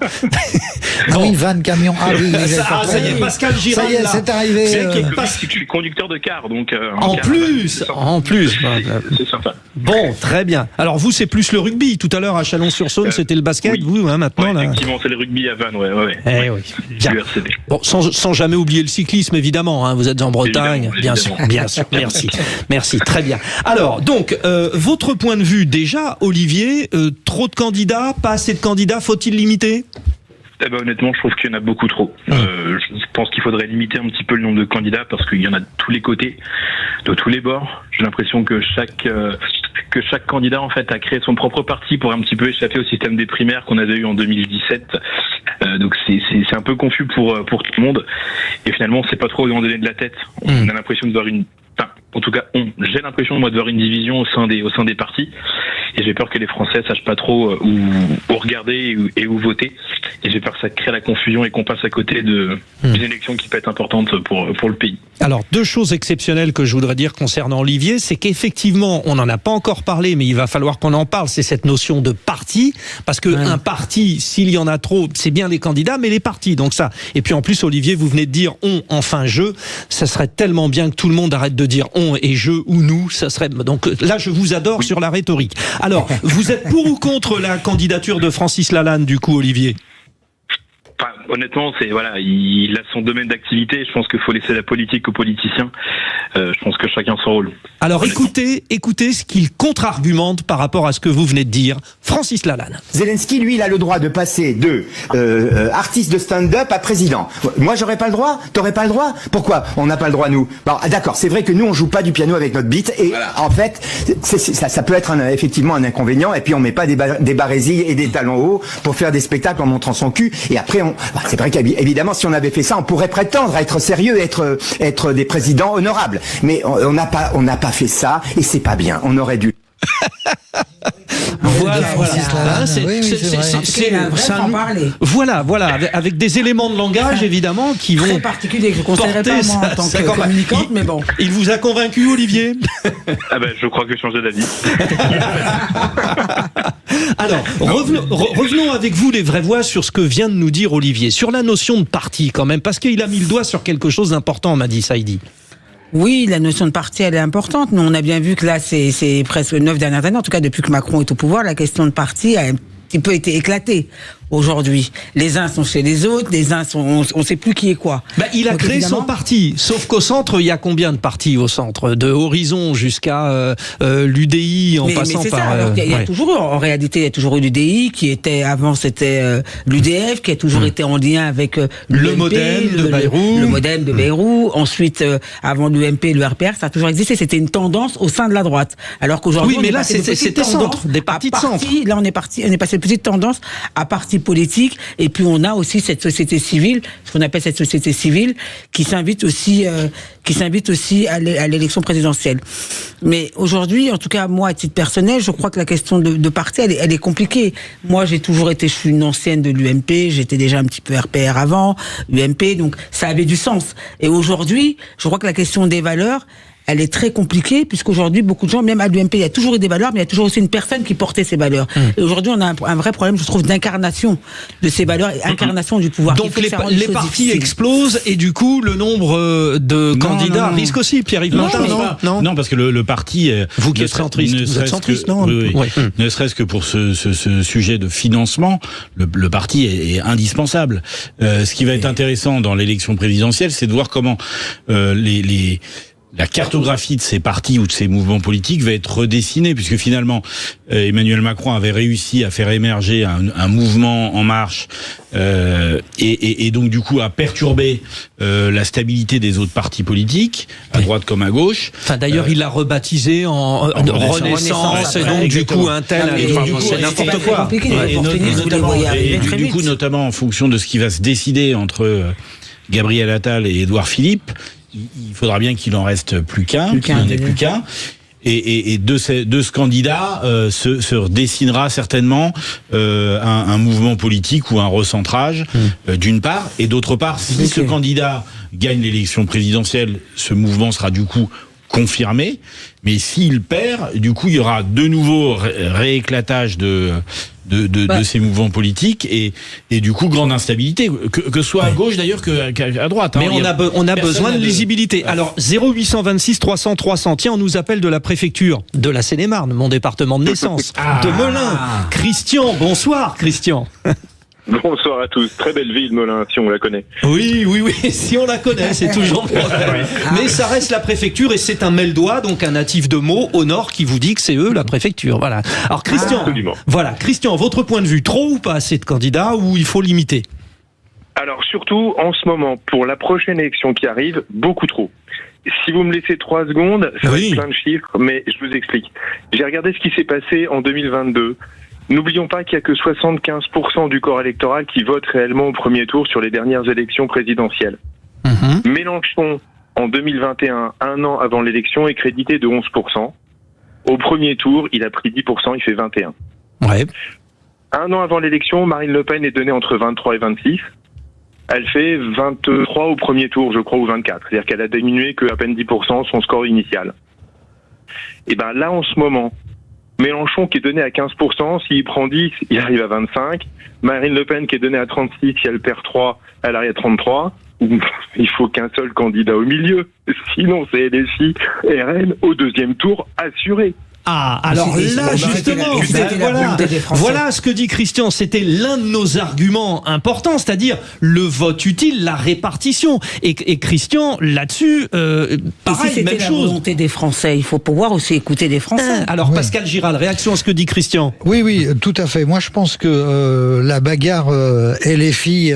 Oui, Vannes, camion. Ah oui, ça y est, Pascal Giral. Ça y est, c'est arrivé. Je suis conducteur de car, donc. En plus. C'est sympa. Bon, très bien. Alors vous, c'est plus le rugby. Tout à l'heure à Chalon-sur-Saône, c'était le basket. Oui. Vous, maintenant là. Effectivement, c'est le rugby à Vannes, ouais. Oui. Bien. Bon, sans jamais oublier le cyclisme, évidemment. Hein. Vous êtes en Bretagne, bien sûr. Merci, très bien. Alors, donc, votre point de vue déjà, Olivier, trop de candidats, pas assez de candidats, faut-il limiter? Honnêtement, je trouve qu'il y en a beaucoup trop. Je pense qu'il faudrait limiter un petit peu le nombre de candidats parce qu'il y en a de tous les côtés, de tous les bords. J'ai l'impression que chaque candidat en fait a créé son propre parti pour un petit peu échapper au système des primaires qu'on avait eu en 2017. Donc c'est un peu confus pour tout le monde. Et finalement, c'est pas trop où en donner de la tête. On a l'impression de voir j'ai l'impression de voir une division au sein des partis. Et j'ai peur que les Français sachent pas trop où regarder et où voter. Et j'ai peur que ça crée la confusion et qu'on passe à côté d'une élection qui peut être importante pour le pays. Alors, 2 choses exceptionnelles que je voudrais dire concernant Olivier, c'est qu'effectivement, on n'en a pas encore parlé, mais il va falloir qu'on en parle, c'est cette notion de parti, parce que un parti, s'il y en a trop, c'est bien les candidats, mais les partis, donc ça. Et puis en plus, Olivier, vous venez de dire on, enfin je, ça serait tellement bien que tout le monde arrête de dire on et je ou nous, ça serait... Donc là, je vous adore sur la rhétorique. Alors, vous êtes pour ou contre la candidature de Francis Lalanne, du coup, Olivier? Honnêtement, il a son domaine d'activité. Je pense qu'il faut laisser la politique aux politiciens. Je pense que chacun son rôle. Alors écoutez ce qu'il contre-argumente par rapport à ce que vous venez de dire, Francis Lalanne. Zelensky, lui, il a le droit de passer de artiste de stand-up à président. Moi, j'aurais pas le droit. T'aurais pas le droit. Pourquoi on n'a pas le droit, nous? D'accord, c'est vrai que nous, on joue pas du piano avec notre bite. Et en fait, ça peut être effectivement un inconvénient. Et puis, on met pas des barésilles et des talons hauts pour faire des spectacles en montrant son cul. Et après, c'est vrai qu'évidemment, si on avait fait ça, on pourrait prétendre à être sérieux, être des présidents honorables. Mais on n'a pas fait ça, et c'est pas bien. On aurait dû. Voilà, avec des éléments de langage évidemment qui vont très particulier que je ne conseillerais pas moi en tant que communicante, mais bon. Il vous a convaincu, Olivier? Je crois que j'ai changé d'avis. Alors, revenons avec vous, les vraies voix, sur ce que vient de nous dire Olivier, sur la notion de parti quand même, parce qu'il a mis le doigt sur quelque chose d'important, Madi Saïdi. Oui, la notion de parti, elle est importante, mais on a bien vu que là, c'est presque 9 dernières années, en tout cas depuis que Macron est au pouvoir, la question de parti a un petit peu été éclatée. Aujourd'hui, les uns sont chez les autres, les uns sont, on sait plus qui est quoi. Il a créé son parti, sauf qu'au centre, il y a combien de partis au centre? De Horizon jusqu'à l'UDI, en passant par... Alors, il y a toujours, en réalité, il y a toujours eu l'UDI, qui était, avant c'était l'UDF, qui a toujours été en lien avec le MoDem de Bayrou. Le MoDem de Bayrou. Ensuite, avant l'UMP, le RPR, ça a toujours existé. C'était une tendance au sein de la droite. Alors qu'aujourd'hui, oui, mais là, c'était centre, des partis de centre. Là, on est passé de petite tendance à parti politique, et puis on a aussi cette société civile, ce qu'on appelle cette société civile, qui s'invite aussi à l'élection présidentielle. Mais aujourd'hui, en tout cas moi à titre personnel, je crois que la question de parti, elle est compliquée. Moi je suis une ancienne de l'UMP, j'étais déjà un petit peu RPR avant, UMP, donc ça avait du sens. Et aujourd'hui, je crois que la question des valeurs, elle est très compliquée, puisqu'aujourd'hui, beaucoup de gens, même à l'UMP, il y a toujours eu des valeurs, mais il y a toujours aussi une personne qui portait ces valeurs. Et aujourd'hui, on a un vrai problème, je trouve, d'incarnation de ces valeurs et incarnation du pouvoir. Donc les partis explosent, et du coup, le nombre de candidats risque aussi, Pierre-Yves Martin, non, parce que le parti... Vous qui êtes centriste, vous êtes centriste, non? Oui. Ne serait-ce que pour ce sujet de financement, le parti est indispensable. Ce qui va être intéressant dans l'élection présidentielle, c'est de voir comment la cartographie de ces partis ou de ces mouvements politiques va être redessinée, puisque finalement Emmanuel Macron avait réussi à faire émerger un mouvement en marche et donc du coup à perturber la stabilité des autres partis politiques, à droite comme à gauche. Enfin, d'ailleurs, il l'a rebaptisé en Renaissance, et donc du coup un tel, c'est n'importe quoi. Et du coup, notamment en fonction de ce qui va se décider entre Gabriel Attal et Édouard Philippe, il faudra bien qu'il en reste plus qu'un, qu'il n'en ait plus qu'un. Et de ce candidat se dessinera certainement un mouvement politique ou un recentrage, d'une part, et d'autre part, si ce candidat gagne l'élection présidentielle, ce mouvement sera du coup confirmé, mais s'il perd, du coup, il y aura de nouveau rééclatage de ces mouvements politiques et du coup grande instabilité, que soit à gauche d'ailleurs qu'à droite. Mais on a besoin de lisibilité. Alors 0826 300 300. Tiens, on nous appelle de la préfecture de la Seine-et-Marne, mon département de naissance, de Melun. Christian, bonsoir Christian. Bonsoir à tous. Très belle ville, Melun, si on la connaît. Oui, si on la connaît, c'est toujours bon. Mais ça reste la préfecture et c'est un Meldois, donc un natif de Meaux, au nord, qui vous dit que c'est eux, la préfecture. Voilà. Alors Christian, Christian, votre point de vue, trop ou pas assez de candidats ou il faut limiter ? Alors surtout, en ce moment, pour la prochaine élection qui arrive, beaucoup trop. Si vous me laissez 3 secondes, ça va être plein de chiffres, mais je vous explique. J'ai regardé ce qui s'est passé en 2022. N'oublions pas qu'il n'y a que 75% du corps électoral qui vote réellement au premier tour sur les dernières élections présidentielles. Mélenchon, en 2021, un an avant l'élection, est crédité de 11%. Au premier tour, il a pris 10%, il fait 21%. Ouais. Un an avant l'élection, Marine Le Pen est donnée entre 23 et 26. Elle fait 23 au premier tour, je crois, ou 24. C'est-à-dire qu'elle a diminué que à peine 10% son score initial. Et ben là, en ce moment, Mélenchon qui est donné à 15%, s'il prend 10, il arrive à 25. Marine Le Pen qui est donnée à 36, si elle perd 3, elle arrive à 33. Il faut qu'un seul candidat au milieu. Sinon, c'est LFI, RN au deuxième tour assuré. Ah, alors là, justement, voilà ce que dit Christian, c'était l'un de nos arguments importants, c'est-à-dire le vote utile, la répartition. Et Christian, là-dessus, pareil, si même chose. La volonté des Français, il faut pouvoir aussi écouter des Français. Alors, Pascal Giral, réaction à ce que dit Christian. Oui, tout à fait. Moi, je pense que la bagarre LFI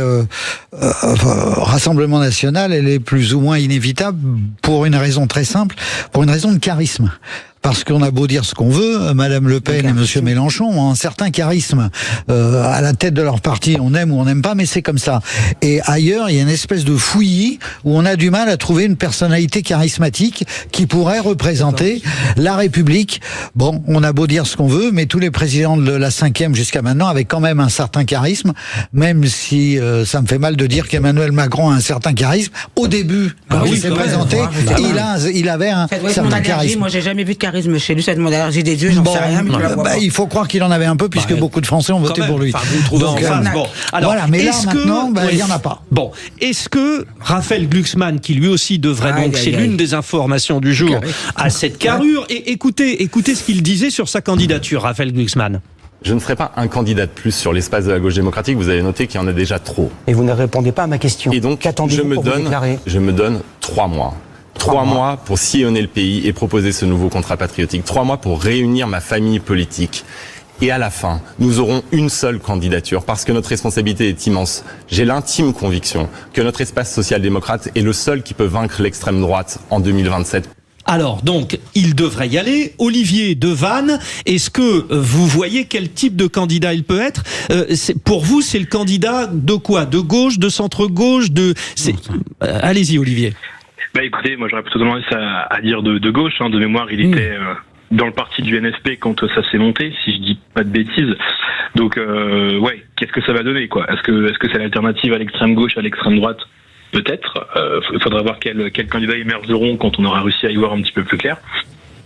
Rassemblement National, elle est plus ou moins inévitable pour une raison très simple, pour une raison de charisme. Parce qu'on a beau dire ce qu'on veut, Madame Le Pen et Monsieur Mélenchon ont un certain charisme à la tête de leur parti. On aime ou on n'aime pas, mais c'est comme ça. Et ailleurs, il y a une espèce de fouillis où on a du mal à trouver une personnalité charismatique qui pourrait représenter la République. Bon, on a beau dire ce qu'on veut, mais tous les présidents de la 5e jusqu'à maintenant avaient quand même un certain charisme, même si ça me fait mal de dire qu'Emmanuel Macron a un certain charisme. Au début, quand il s'est présenté, il avait un certain charisme. Moi, j'ai jamais vu de charisme chez lui, ça demande allergie des yeux, j'en sais rien. Mais il faut croire qu'il en avait un peu, puisque beaucoup de Français ont voté pour lui. Donc, alors, voilà, mais là, maintenant, il n'y en a pas. Bon, est-ce que Raphaël Glucksmann, qui lui aussi devrait c'est l'une des informations du jour, a cette carrure, et écoutez ce qu'il disait sur sa candidature, Raphaël Glucksmann. Je ne serai pas un candidat de plus sur l'espace de la gauche démocratique, vous avez noté qu'il y en a déjà trop. Et vous ne répondez pas à ma question. Et donc, je me donne 3 mois. 3 mois pour sillonner le pays et proposer ce nouveau contrat patriotique. 3 mois pour réunir ma famille politique. Et à la fin, nous aurons une seule candidature parce que notre responsabilité est immense. J'ai l'intime conviction que notre espace social-démocrate est le seul qui peut vaincre l'extrême droite en 2027. Alors, donc, il devrait y aller. Olivier Devanne, est-ce que vous voyez quel type de candidat il peut être ? Pour vous, c'est le candidat de quoi ? De gauche, de centre-gauche, Allez-y, Olivier. Écoutez, moi j'aurais plutôt tendance à dire de gauche. De mémoire, il était dans le parti du NSP quand ça s'est monté, si je dis pas de bêtises. Donc, qu'est-ce que ça va donner, quoi ? Est-ce que c'est l'alternative à l'extrême gauche, à l'extrême droite ? Peut-être. Il faudra voir quels candidats émergeront quand on aura réussi à y voir un petit peu plus clair.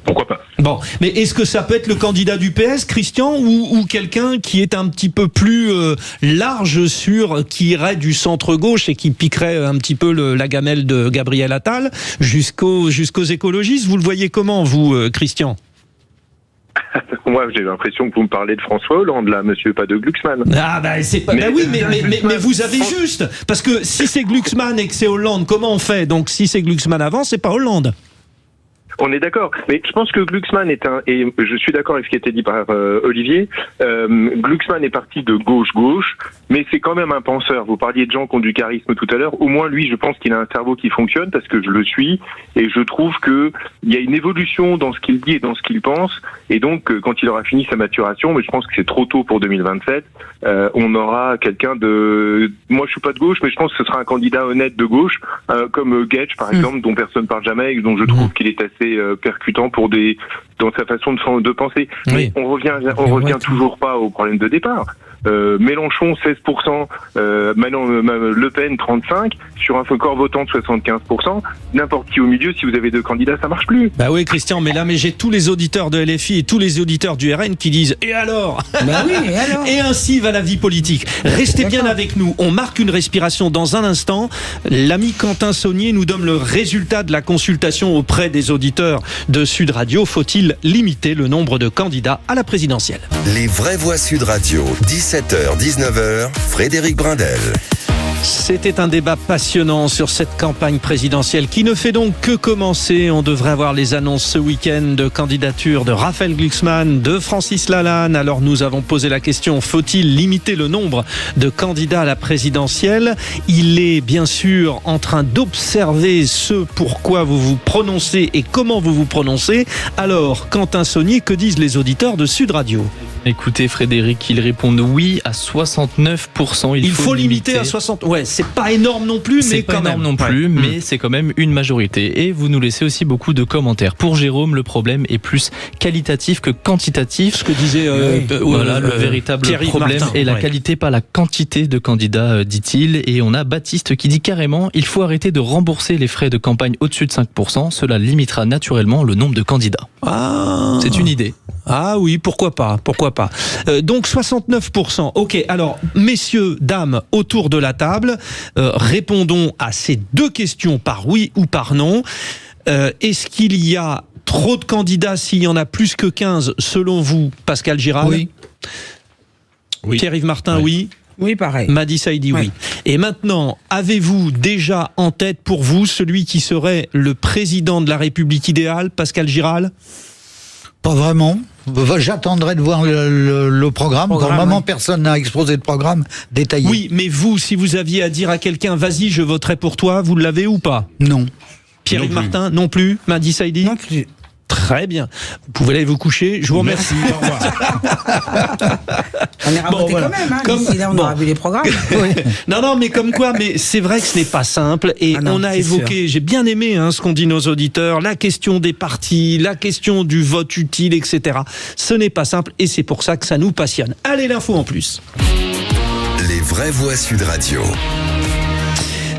Pourquoi pas ? Bon, mais est-ce que ça peut être le candidat du PS, Christian, ou quelqu'un qui est un petit peu plus large qui irait du centre-gauche et qui piquerait un petit peu la gamelle de Gabriel Attal jusqu'aux écologistes ? Vous le voyez comment, vous, Christian ? Moi, j'ai l'impression que vous me parlez de François Hollande, là, monsieur, pas de Glucksmann. Ah, c'est pas. Mais vous avez juste. Parce que si c'est Glucksmann et que c'est Hollande, comment on fait ? Donc, si c'est Glucksmann avant, c'est pas Hollande. On est d'accord, mais je pense que Glucksmann et je suis d'accord avec ce qui a été dit par Olivier, Glucksmann est parti de gauche, mais c'est quand même un penseur. Vous parliez de gens qui ont du charisme tout à l'heure, au moins lui, je pense qu'il a un cerveau qui fonctionne, parce que je le suis, et je trouve que il y a une évolution dans ce qu'il dit et dans ce qu'il pense, et donc quand il aura fini sa maturation, mais je pense que c'est trop tôt pour 2027, on aura quelqu'un de... Moi je suis pas de gauche, mais je pense que ce sera un candidat honnête de gauche, comme Getch par exemple, dont personne parle jamais, et dont je trouve qu'il est assez percutant dans sa façon de penser. Oui. Mais on revient toujours pas au problème de départ. Mélenchon 16%, Le Pen 35%, sur un corps votant de 75%, n'importe qui au milieu, si vous avez deux candidats, ça marche plus. Bah oui Christian, mais j'ai tous les auditeurs de LFI et tous les auditeurs du RN qui disent « Et alors ?» Bah oui, et alors ? Et ainsi va la vie politique. Restez bien avec nous, on marque une respiration dans un instant. L'ami Quentin Saunier nous donne le résultat de la consultation auprès des auditeurs de Sud Radio. Faut-il limiter le nombre de candidats à la présidentielle ? Les vraies voix Sud Radio, 17h, 19h, Frédéric Brindel. C'était un débat passionnant sur cette campagne présidentielle qui ne fait donc que commencer. On devrait avoir les annonces ce week-end de candidature de Raphaël Glucksmann, de Francis Lalanne. Alors nous avons posé la question, faut-il limiter le nombre de candidats à la présidentielle ? Il est bien sûr en train d'observer ce pourquoi vous vous prononcez et comment vous vous prononcez. Alors, Quentin Saunier, que disent les auditeurs de Sud Radio ? Écoutez Frédéric, ils répondent oui à 69%. Il faut limiter à 60%. Ouais, c'est pas énorme non plus, mais quand même. C'est pas énorme non plus, mais c'est quand même une majorité. Et vous nous laissez aussi beaucoup de commentaires. Pour Jérôme, le problème est plus qualitatif que quantitatif. Ce que disait le véritable problème est la qualité, pas la quantité de candidats, dit-il. Et on a Baptiste qui dit carrément, il faut arrêter de rembourser les frais de campagne au-dessus de 5%. Cela limitera naturellement le nombre de candidats. Ah. C'est une idée. Ah oui, pourquoi pas. Donc 69%. Ok, alors messieurs, dames, autour de la table, répondons à ces deux questions par oui ou par non. Est-ce qu'il y a trop de candidats s'il y en a plus que 15 selon vous, Pascal Giral ? Oui. Pierre-Yves Martin, oui. Oui, pareil. Madi Saïdi, oui. Et maintenant, avez-vous déjà en tête pour vous celui qui serait le président de la République idéale, Pascal Giral ? Pas vraiment. J'attendrai de voir le programme. Pour le moment, personne n'a exposé de programme détaillé. Oui, mais vous, si vous aviez à dire à quelqu'un, vas-y, je voterai pour toi, vous l'avez ou pas ? Non. Pierre-Yves Martin, non plus. Madi Saïdi ? Non plus. Très bien. Vous pouvez aller vous coucher. Je vous remercie. Au revoir. On ira voter quand même. D'ici là, on aura vu les programmes. Oui. Non, mais comme quoi, mais c'est vrai que ce n'est pas simple. Et on a évoqué, j'ai bien aimé ce qu'ont dit nos auditeurs, la question des partis, la question du vote utile, etc. Ce n'est pas simple et c'est pour ça que ça nous passionne. Allez, l'info en plus. Les vraies voix Sud Radio.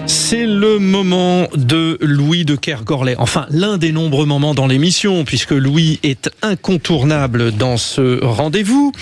C'est le moment de Louis de Kergorlet. Enfin, l'un des nombreux moments dans l'émission, puisque Louis est incontournable dans ce rendez-vous.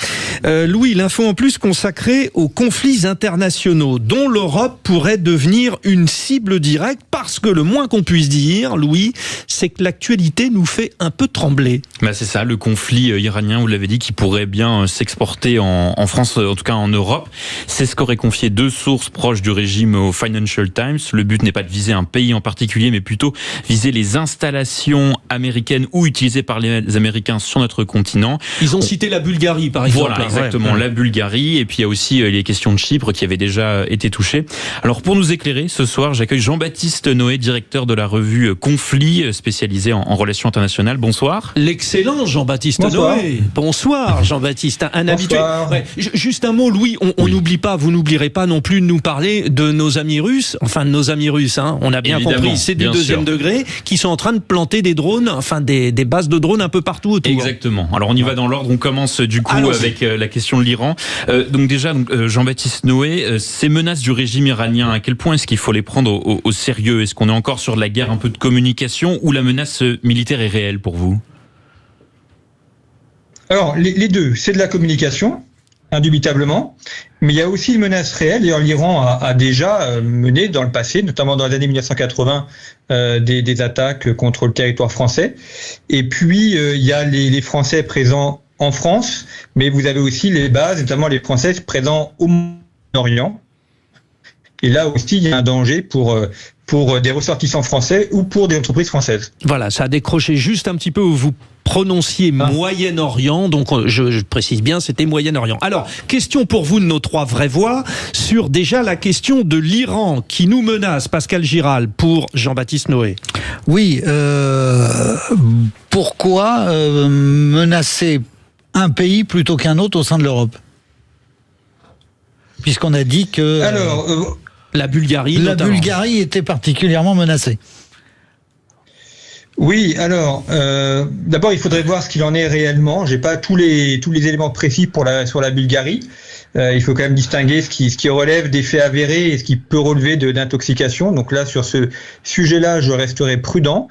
Louis, l'info en plus consacrée aux conflits internationaux, dont l'Europe pourrait devenir une cible directe, parce que le moins qu'on puisse dire, Louis, c'est que l'actualité nous fait un peu trembler. C'est ça, le conflit iranien, vous l'avez dit, qui pourrait bien s'exporter en France, en tout cas en Europe. C'est ce qu'auraient confié deux sources proches du régime au Financial Times. Le but n'est pas de viser un pays en particulier, mais plutôt viser les installations américaines ou utilisées par les Américains sur notre continent. Ils ont cité la Bulgarie, par exemple. Voilà, exactement, la Bulgarie. Et puis il y a aussi les questions de Chypre qui avaient déjà été touchées. Alors pour nous éclairer, ce soir, j'accueille Jean-Baptiste Noé, directeur de la revue Conflit, spécialisé en relations internationales. Bonsoir. L'excellent Jean-Baptiste Noé. Bonsoir Jean-Baptiste, un habitué. Ouais, juste un mot, Louis, on n'oublie pas, vous n'oublierez pas non plus de nous parler de nos amis russes, de nos amis russes, on a bien compris, c'est du deuxième degré, qui sont en train de planter des drones, des bases de drones un peu partout autour. Exactement. Alors on y va dans l'ordre, on commence du coup avec la question de l'Iran. Donc déjà, Jean-Baptiste Noé, ces menaces du régime iranien, à quel point est-ce qu'il faut les prendre au sérieux ? Est-ce qu'on est encore sur de la guerre un peu de communication ou la menace militaire est réelle pour vous ? Alors, les deux, c'est de la communication, indubitablement, mais il y a aussi une menace réelle. D'ailleurs, l'Iran a déjà mené dans le passé, notamment dans les années 1980, des attaques contre le territoire français. Et puis, il y a les Français présents en France, mais vous avez aussi les bases, notamment les Français présents au Moyen-Orient. Et là aussi, il y a un danger pour des ressortissants français ou pour des entreprises françaises. Voilà, ça a décroché juste un petit peu où vous prononciez Moyen-Orient, donc je précise bien, c'était Moyen-Orient. Alors, question pour vous de nos 3 vraies voix, sur déjà la question de l'Iran qui nous menace, Pascal Giral, pour Jean-Baptiste Noé. Oui, pourquoi menacer un pays plutôt qu'un autre au sein de l'Europe ? Puisqu'on a dit que... Alors... La Bulgarie, La notamment. Bulgarie était particulièrement menacée. Oui, alors d'abord il faudrait voir ce qu'il en est réellement. J'ai pas tous les éléments précis sur la Bulgarie. Il faut quand même distinguer ce qui relève des faits avérés et ce qui peut relever d'intoxication. Donc là, sur ce sujet-là, je resterai prudent.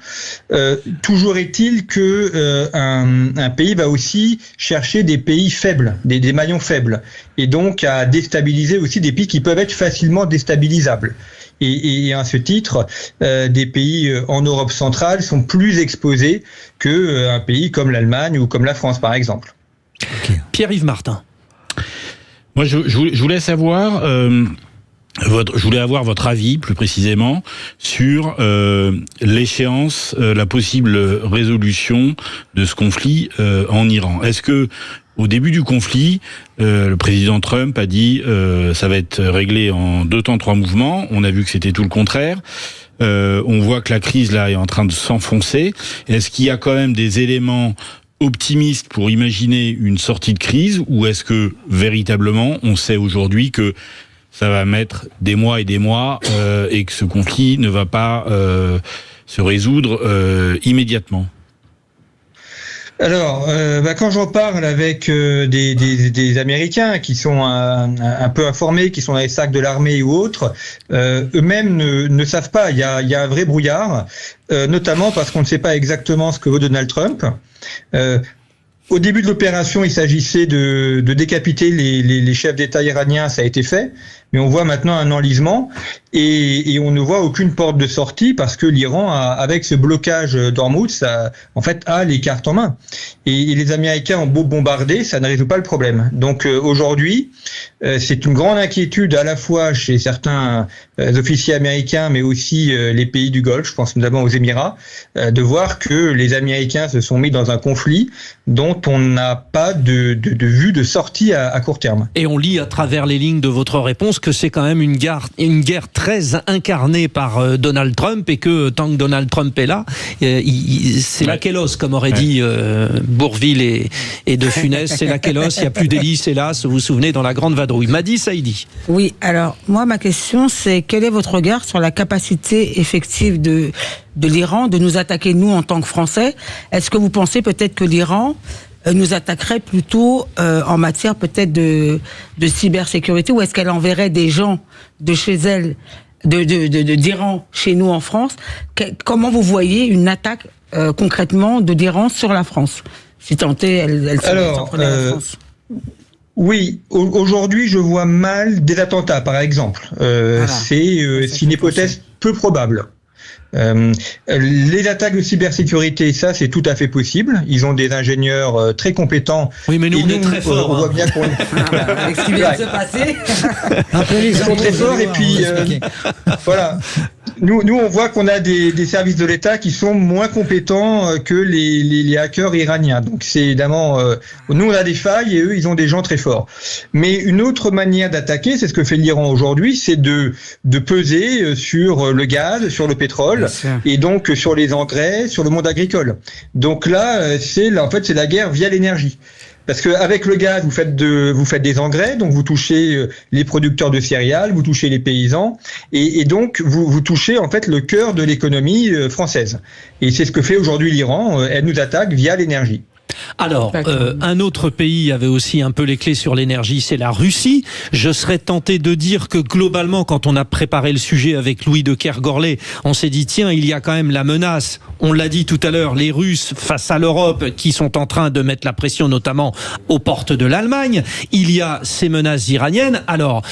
Toujours est-il que un pays va aussi chercher des pays faibles, des maillons faibles, et donc à déstabiliser aussi des pays qui peuvent être facilement déstabilisables. Et à ce titre, des pays en Europe centrale sont plus exposés qu'un pays comme l'Allemagne ou comme la France, par exemple. Okay. Pierre-Yves Martin. Moi, je voulais savoir, je voulais avoir votre avis, plus précisément, sur l'échéance, la possible résolution de ce conflit en Iran. Est-ce que, au début du conflit, le président Trump a dit ça va être réglé en 2 temps 3 mouvements. On a vu que c'était tout le contraire. On voit que la crise là est en train de s'enfoncer. Est-ce qu'il y a quand même des éléments optimiste pour imaginer une sortie de crise, ou est-ce que véritablement on sait aujourd'hui que ça va mettre des mois et des mois et que ce conflit ne va pas se résoudre immédiatement? Alors, quand j'en parle avec des Américains qui sont un peu informés, qui sont dans les sacs de l'armée ou autres, eux-mêmes ne savent pas. Il y a un vrai brouillard, notamment parce qu'on ne sait pas exactement ce que veut Donald Trump. Au début de l'opération, il s'agissait de décapiter les chefs d'État iraniens, ça a été fait, mais on voit maintenant un enlisement et on ne voit aucune porte de sortie parce que l'Iran, avec ce blocage d'Ormuz, ça, en fait, a les cartes en main. Et les Américains ont beau bombarder, ça ne résout pas le problème. Donc aujourd'hui, c'est une grande inquiétude à la fois chez certains officiers américains, mais aussi les pays du Golfe, je pense notamment aux Émirats, de voir que les Américains se sont mis dans un conflit dont on n'a pas de vue de sortie à court terme. Et on lit à travers les lignes de votre réponse que c'est quand même une guerre très incarnée par Donald Trump, et que tant que Donald Trump est là, c'est la kélos, comme aurait dit Bourvil et De Funès, c'est la kélos, il n'y a plus d'hélice, hélas, vous vous souvenez, dans la grande vadrouille. Madi Saïdi. Oui, alors moi ma question c'est quel est votre regard sur la capacité effective de l'Iran de nous attaquer nous en tant que Français? Est-ce que vous pensez peut-être que l'Iran nous attaquerait plutôt en matière peut-être de cybersécurité, ou est-ce qu'elle enverrait des gens de chez elle, d'Iran chez nous en France? Comment vous voyez une attaque concrètement de l'Iran sur la France, si tant est elle s'en prenait à la France? Oui, aujourd'hui je vois mal des attentats par exemple. C'est une hypothèse peu probable. Les attaques de cybersécurité, ça c'est tout à fait possible. Ils ont des ingénieurs très compétents. Oui, mais nous on est très forts. On voit bien qu'on avec ce qui vient de se passer. Ils sont très forts et puis voilà. Nous on voit qu'on a des services de l'État qui sont moins compétents que les hackers iraniens. Donc c'est évidemment nous on a des failles et eux ils ont des gens très forts. Mais une autre manière d'attaquer, c'est ce que fait l'Iran aujourd'hui, c'est de peser sur le gaz, sur le pétrole et donc sur les engrais, sur le monde agricole. Donc là c'est la guerre via l'énergie. Parce que avec le gaz, vous faites des engrais, donc vous touchez les producteurs de céréales, vous touchez les paysans, et donc vous touchez en fait le cœur de l'économie française. Et c'est ce que fait aujourd'hui l'Iran. Elle nous attaque via l'énergie. Alors, un autre pays avait aussi un peu les clés sur l'énergie, c'est la Russie. Je serais tenté de dire que globalement, quand on a préparé le sujet avec Louis de Kergorlé, on s'est dit, tiens, il y a quand même la menace, on l'a dit tout à l'heure, les Russes face à l'Europe qui sont en train de mettre la pression notamment aux portes de l'Allemagne. Il y a ces menaces iraniennes. Alors,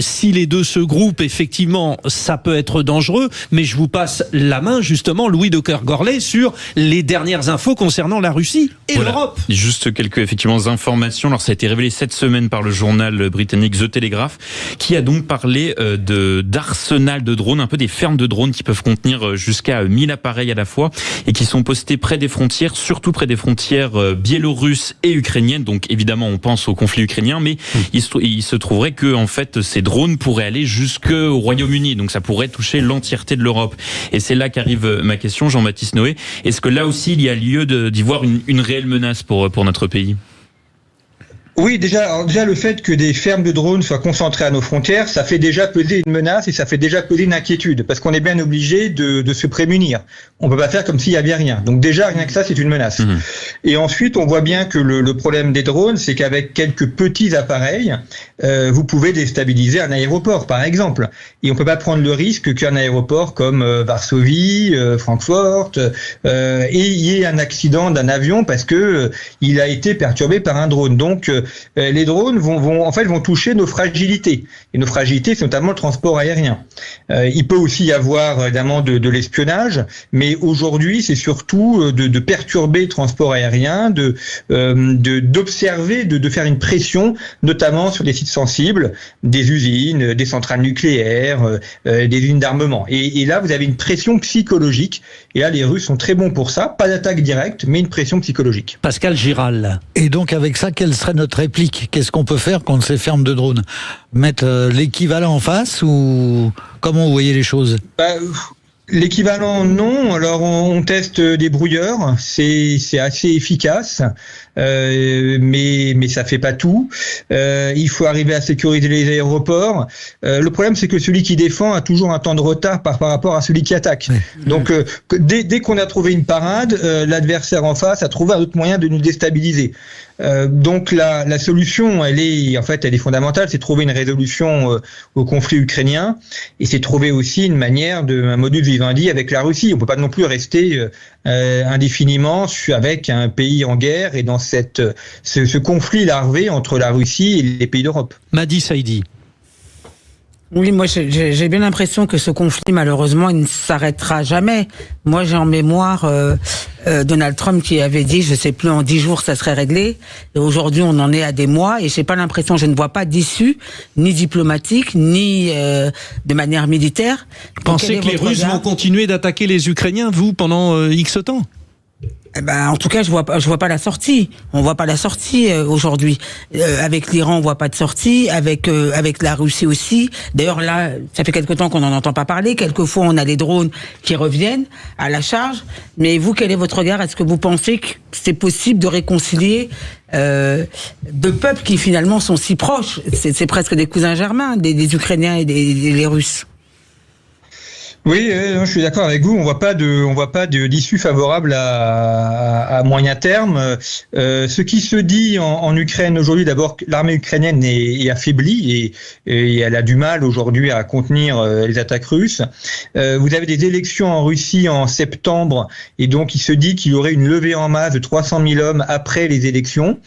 si les deux se groupent, effectivement, ça peut être dangereux, mais je vous passe la main, justement, Louis de Kergorlé, sur les dernières infos concernant la Russie et l'Europe. Juste quelques effectivement informations. Alors ça a été révélé cette semaine par le journal britannique The Telegraph, qui a donc parlé d'arsenal de drones, un peu des fermes de drones qui peuvent contenir jusqu'à 1000 appareils à la fois et qui sont postés près des frontières, surtout près des frontières biélorusses et ukrainiennes. Donc évidemment on pense au conflit ukrainien, mais il se trouverait que en fait ces drones pourraient aller jusqu'au Royaume-Uni, donc ça pourrait toucher l'entièreté de l'Europe. Et c'est là qu'arrive ma question, Jean-Baptiste Noé. Est-ce que là aussi il y a lieu d'y voir une réelle menace pour notre pays? Oui, déjà le fait que des fermes de drones soient concentrées à nos frontières, ça fait déjà peser une menace et ça fait déjà peser une inquiétude, parce qu'on est bien obligé de se prémunir. On peut pas faire comme s'il y avait rien. Donc déjà, rien que ça, c'est une menace. Et ensuite, on voit bien que le problème des drones, c'est qu'avec quelques petits appareils, vous pouvez déstabiliser un aéroport, par exemple. Et on peut pas prendre le risque qu'un aéroport comme Varsovie, Francfort, et il y ait un accident d'un avion parce que il a été perturbé par un drone. Donc les drones vont toucher nos fragilités. Et nos fragilités, c'est notamment le transport aérien. Il peut aussi y avoir évidemment de l'espionnage, mais aujourd'hui, c'est surtout de perturber le transport aérien, d'observer, de faire une pression, notamment sur des sites sensibles, des usines, des centrales nucléaires, des usines d'armement. Et là, vous avez une pression psychologique. Et là, les Russes sont très bons pour ça. Pas d'attaque directe, mais une pression psychologique. Pascal Giral. Et donc, avec ça, quelle serait notre réplique? Qu'est-ce qu'on peut faire contre ces fermes de drones? Mettre l'équivalent en face, ou comment vous voyez les choses? L'équivalent, non. Alors on teste des brouilleurs, c'est assez efficace, mais ça fait pas tout. Il faut arriver à sécuriser les aéroports. Le problème, c'est que celui qui défend a toujours un temps de retard par rapport à celui qui attaque. Donc dès qu'on a trouvé une parade, l'adversaire en face a trouvé un autre moyen de nous déstabiliser. Donc la solution, elle est fondamentale, c'est trouver une résolution au conflit ukrainien, et c'est trouver aussi une manière un modus vivendi avec la Russie. On peut pas non plus rester indéfiniment avec un pays en guerre et dans ce conflit larvé entre la Russie et les pays d'Europe. Madi Saïdi. Oui, moi j'ai bien l'impression que ce conflit, malheureusement, il ne s'arrêtera jamais. Moi j'ai en mémoire Donald Trump qui avait dit, je sais plus, en 10 jours ça serait réglé. Et aujourd'hui on en est à des mois et j'ai pas l'impression, je ne vois pas d'issue, ni diplomatique, ni de manière militaire. Pensez que les Russes vont continuer d'attaquer les Ukrainiens, vous, pendant X temps? En tout cas, je vois pas la sortie. On voit pas la sortie aujourd'hui. Avec l'Iran, on voit pas de sortie. Avec la Russie aussi. D'ailleurs, là, ça fait quelque temps qu'on n'en entend pas parler. Quelquefois, on a les drones qui reviennent à la charge. Mais vous, quel est votre regard? Est-ce que vous pensez que c'est possible de réconcilier deux peuples qui finalement sont si proches? C'est presque des cousins germains, des Ukrainiens et les Russes. Oui, je suis d'accord avec vous. On voit pas d'issue favorable à moyen terme. Ce qui se dit en Ukraine aujourd'hui, d'abord, l'armée ukrainienne est affaiblie et elle a du mal aujourd'hui à contenir les attaques russes. Vous avez des élections en Russie en septembre, et donc il se dit qu'il y aurait une levée en masse de 300 000 hommes après les élections.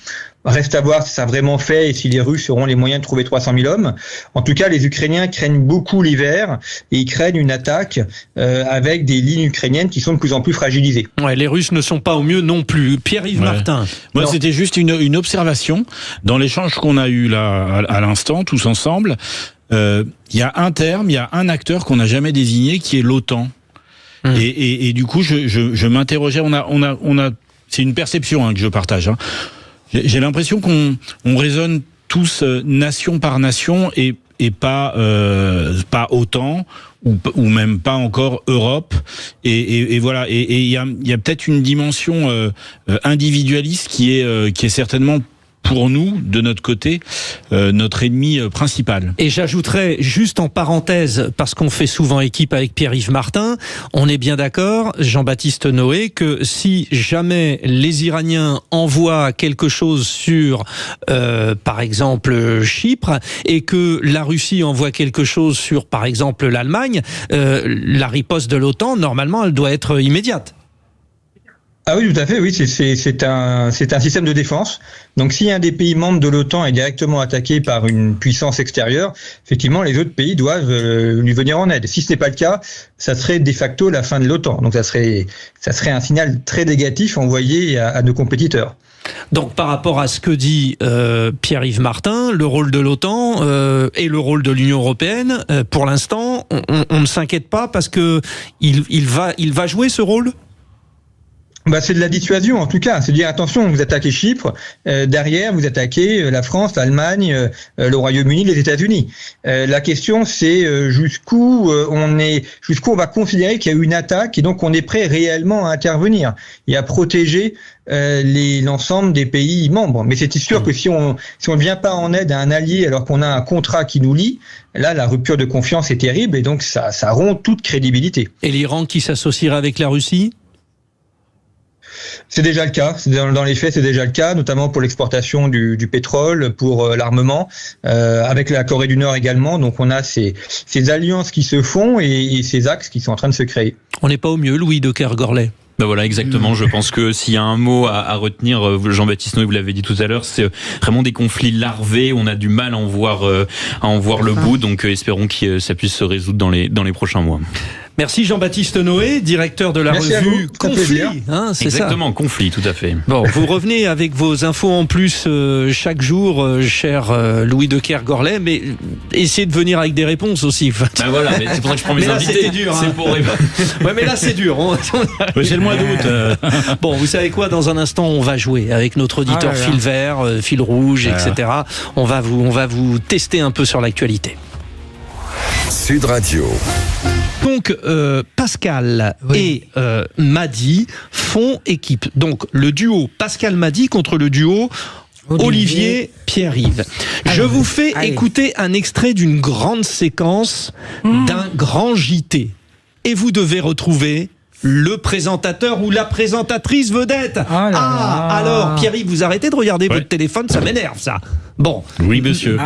Reste à voir si ça a vraiment fait et si les Russes auront les moyens de trouver 300 000 hommes. En tout cas, les Ukrainiens craignent beaucoup l'hiver et ils craignent une attaque avec des lignes ukrainiennes qui sont de plus en plus fragilisées. Ouais, les Russes ne sont pas au mieux non plus. Pierre-Yves Martin. Moi, c'était juste une observation. Dans l'échange qu'on a eu là à l'instant, tous ensemble, il y a un terme, il y a un acteur qu'on n'a jamais désigné, qui est l'OTAN. Et du coup, je m'interrogeais. C'est une perception que je partage. J'ai l'impression qu'on raisonne tous nation par nation et pas OTAN ou même pas encore Europe et voilà, et il y a peut-être une dimension individualiste qui est certainement pour nous, de notre côté, notre ennemi principal. Et j'ajouterais juste en parenthèse, parce qu'on fait souvent équipe avec Pierre-Yves Martin, on est bien d'accord, Jean-Baptiste Noé, que si jamais les Iraniens envoient quelque chose sur, par exemple, Chypre, et que la Russie envoie quelque chose sur, par exemple, l'Allemagne, la riposte de l'OTAN, normalement, elle doit être immédiate. Ah oui, tout à fait. Oui, c'est un système de défense. Donc, si un des pays membres de l'OTAN est directement attaqué par une puissance extérieure, effectivement, les autres pays doivent lui venir en aide. Si ce n'est pas le cas, ça serait de facto la fin de l'OTAN. Donc, ça serait un signal très négatif envoyé à nos compétiteurs. Donc par rapport à ce que dit Pierre-Yves Martin, le rôle de l'OTAN et le rôle de l'Union européenne, pour l'instant, on ne s'inquiète pas parce que il va jouer ce rôle ? C'est de la dissuasion en tout cas. C'est dire attention, vous attaquez Chypre, derrière vous attaquez la France, l'Allemagne, le Royaume-Uni, les États-Unis. La question c'est jusqu'où on va considérer qu'il y a eu une attaque et donc on est prêt réellement à intervenir et à protéger l'ensemble des pays membres. Mais c'est sûr que si on ne vient pas en aide à un allié alors qu'on a un contrat qui nous lie, là la rupture de confiance est terrible et donc ça rompt toute crédibilité. Et l'Iran qui s'associerait avec la Russie ? C'est déjà le cas. Dans les faits, c'est déjà le cas, notamment pour l'exportation du pétrole, pour l'armement, avec la Corée du Nord également. Donc, on a ces alliances qui se font et ces axes qui sont en train de se créer. On n'est pas au mieux, Louis de Kergorlet. Ben voilà, exactement. Je pense que s'il y a un mot à retenir, Jean-Baptiste Noé, vous l'avez dit tout à l'heure, c'est vraiment des conflits larvés. On a du mal à en voir le bout. Donc, espérons que ça puisse se résoudre dans les prochains mois. Merci Jean-Baptiste Noé, directeur de la revue Conflit. C'est exactement, ça. Conflit, tout à fait. Bon, vous revenez avec vos infos en plus chaque jour, cher Louis de Kergorlet, mais essayez de venir avec des réponses aussi. Ben voilà, mais c'est pour ça que je prends mes invités. C'était dur. C'est pour ouais, mais là c'est dur. C'est le mois d'août. Bon, vous savez quoi ? Dans un instant, on va jouer avec notre auditeur fil vert, fil rouge, etc. On va vous tester un peu sur l'actualité. Sud Radio. Donc Pascal et Madi font équipe. Donc le duo Pascal-Madi contre le duo Olivier Pierre-Yves. Je vous fais écouter un extrait d'une grande séquence d'un grand JT. Et vous devez retrouver le présentateur ou la présentatrice vedette. Alors Pierre-Yves, vous arrêtez de regarder votre téléphone, ça m'énerve ça. Bon. Oui, monsieur.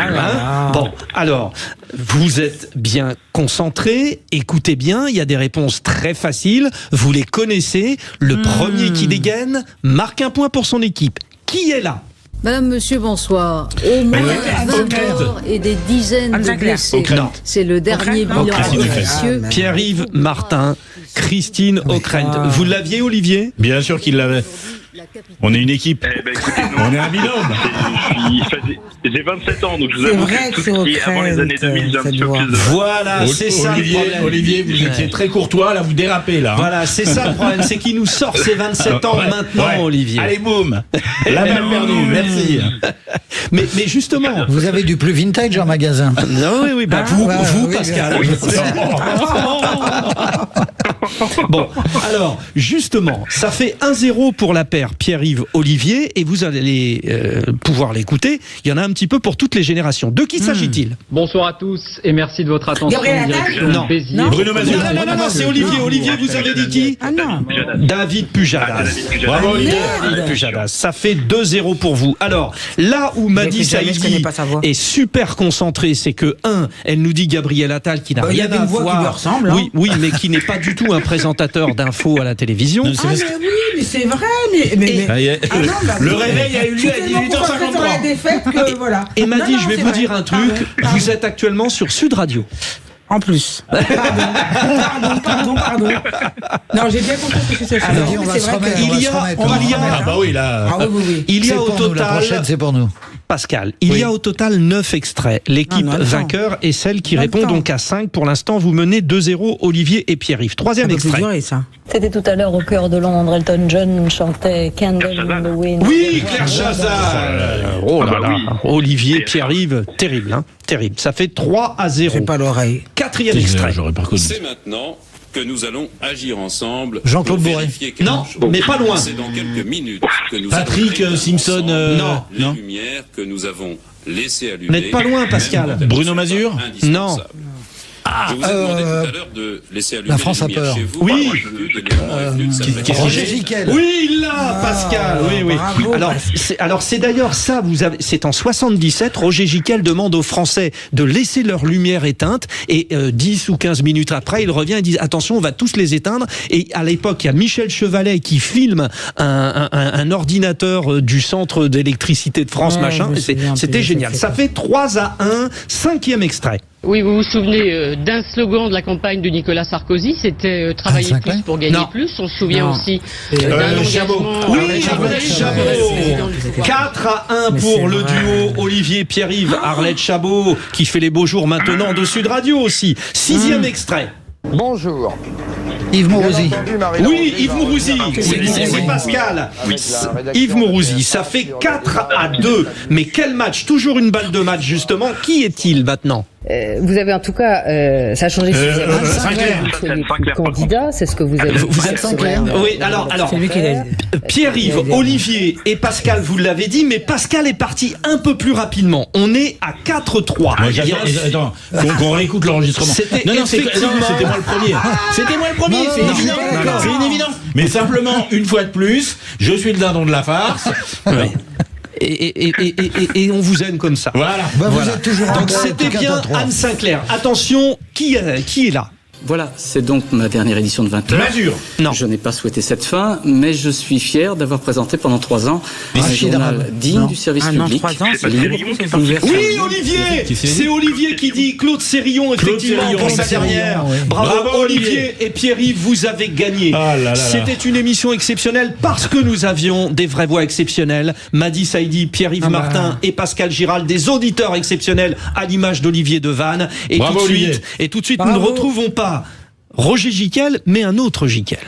Bon, alors, vous êtes bien concentrés, écoutez bien, il y a des réponses très faciles, vous les connaissez. Le premier qui dégaine marque un point pour son équipe. Qui est là ? Madame, monsieur, bonsoir. Au moins 20 morts et des dizaines de blessés. C'est le dernier bilan officieux. Pierre-Yves Martin, Christine Ockrent. Vous l'aviez, Olivier ? Bien sûr qu'il l'avait. On est une équipe. Écoutez, on est un binôme. J'ai 27 ans, donc je vous avoue que tout ce qui est avant les années 2000, j'ai un petit peu plus de... Voilà, c'est ça le problème. Olivier, vous étiez très courtois, là vous dérapez là. Voilà, c'est ça le problème, c'est qu'il nous sort ses 27 ans maintenant, Olivier. Allez, boum. La balle perdue, merci. Mais justement... Vous avez du plus vintage en magasin. Oui, vous Pascal. Oui. Bon, alors, justement, ça fait 1-0 pour la paire Pierre-Yves-Olivier et vous allez pouvoir l'écouter. Il y en a un petit peu pour toutes les générations. De qui s'agit-il ? Bonsoir à tous et merci de votre attention. Non. Bruno Mazur. Non, c'est Olivier. Olivier, vous avez dit qui ? David Pujadas. Bravo Olivier. David Pujadas. Ça fait 2-0 pour vous. Alors, là où Madi Saïdi est super concentrée, c'est que, elle nous dit Gabriel Attal qui n'a rien à voir. Il y a une voix qui lui ressemble. Oui, mais qui n'est pas du tout un présentateur d'infos à la télévision. Mais mais c'est vrai. Le réveil a eu lieu à 18h53. Et Madi, je vais vous dire un truc. Vous êtes actuellement sur Sud Radio. En plus. Pardon. Non, j'ai bien compris ce que c'est. Il y a au total. La prochaine, c'est pour nous. Pascal, il y a au total 9 extraits. L'équipe vainqueur est celle qui répond donc à 5. Pour l'instant, vous menez 2-0 Olivier et Pierre-Yves. Troisième extrait. C'était tout à l'heure au cœur de Londres. Elton John chantait Candle in the Wind. Oui, Claire Chazal. Oh là là. Olivier, Pierre-Yves, terrible, hein. Terrible. Ça fait 3-0. J'ai pas l'oreille. Quatrième extrait. C'est maintenant que nous allons agir ensemble. Jean-Claude Bourret. Non, mais pas loin. C'est dans quelques minutes que nous Patrick Simpson. Non. Les lumières que nous avons laissées allumer. Vous n'êtes pas loin, Pascal. Bruno Mazur. Non. Je vous ai demandé tout à l'heure de laisser allumer la France les a lumières peur. chez vous. Oui. Roger Giquel. Oui, là, Pascal. Oui. Alors c'est d'ailleurs ça. C'est en 77. Roger Giquel demande aux Français de laisser leur lumière éteinte et 10 ou 15 minutes après, il revient et dit attention, on va tous les éteindre. Et à l'époque, il y a Michel Chevalet qui filme un ordinateur du centre d'électricité de France, C'était génial. Ça fait 3-1, 5e extrait. Oui, vous vous souvenez d'un slogan de la campagne de Nicolas Sarkozy, c'était travailler plus pour gagner plus. On se souvient aussi d'un engagement. Oui, Arlette Chabot. 4-1 pour le duo Olivier-Pierre-Yves. Arlette Chabot qui fait les beaux jours maintenant de Sud Radio aussi. 6e extrait. Bonjour. Yves Mourouzi. Oui, Yves Mourouzi. C'est Pascal. Yves Mourouzi. Ça fait 4-2. Mais quel match? Toujours une balle de match, justement. Qui est-il maintenant? Vous avez en tout cas, ça a changé suffisamment. Les candidats, c'est ce que vous avez. Vous êtes Sinclair. Oui, alors Pierre-Yves, Olivier et Pascal, vous l'avez dit, mais Pascal est parti un peu plus rapidement. On est à 4-3. Attends, qu'on réécoute l'enregistrement. C'était moi le premier. C'était moi le premier, c'est évident. C'est une évidence. Mais simplement, une fois de plus, je suis le dindon de la farce. Et on vous aime comme ça. Voilà. Vous êtes toujours. Donc c'était bien Anne Sinclair. Attention, qui est là? Voilà, c'est donc ma dernière édition de 20h. Masure. Non. Je n'ai pas souhaité cette fin, mais je suis fier d'avoir présenté pendant 3 ans un journal digne du service public. Oui, Olivier. C'est Olivier qui dit Claude Sérillon, effectivement, pour sa dernière. Bravo Olivier et Pierre-Yves, vous avez gagné. C'était une émission exceptionnelle parce que nous avions des vraies voix exceptionnelles. Madi Saïdi, Pierre-Yves Martin et Pascal Giral, des auditeurs exceptionnels à l'image d'Olivier Devanne. Et tout de suite, nous ne retrouvons pas Roger Giquel, mais un autre Giquel.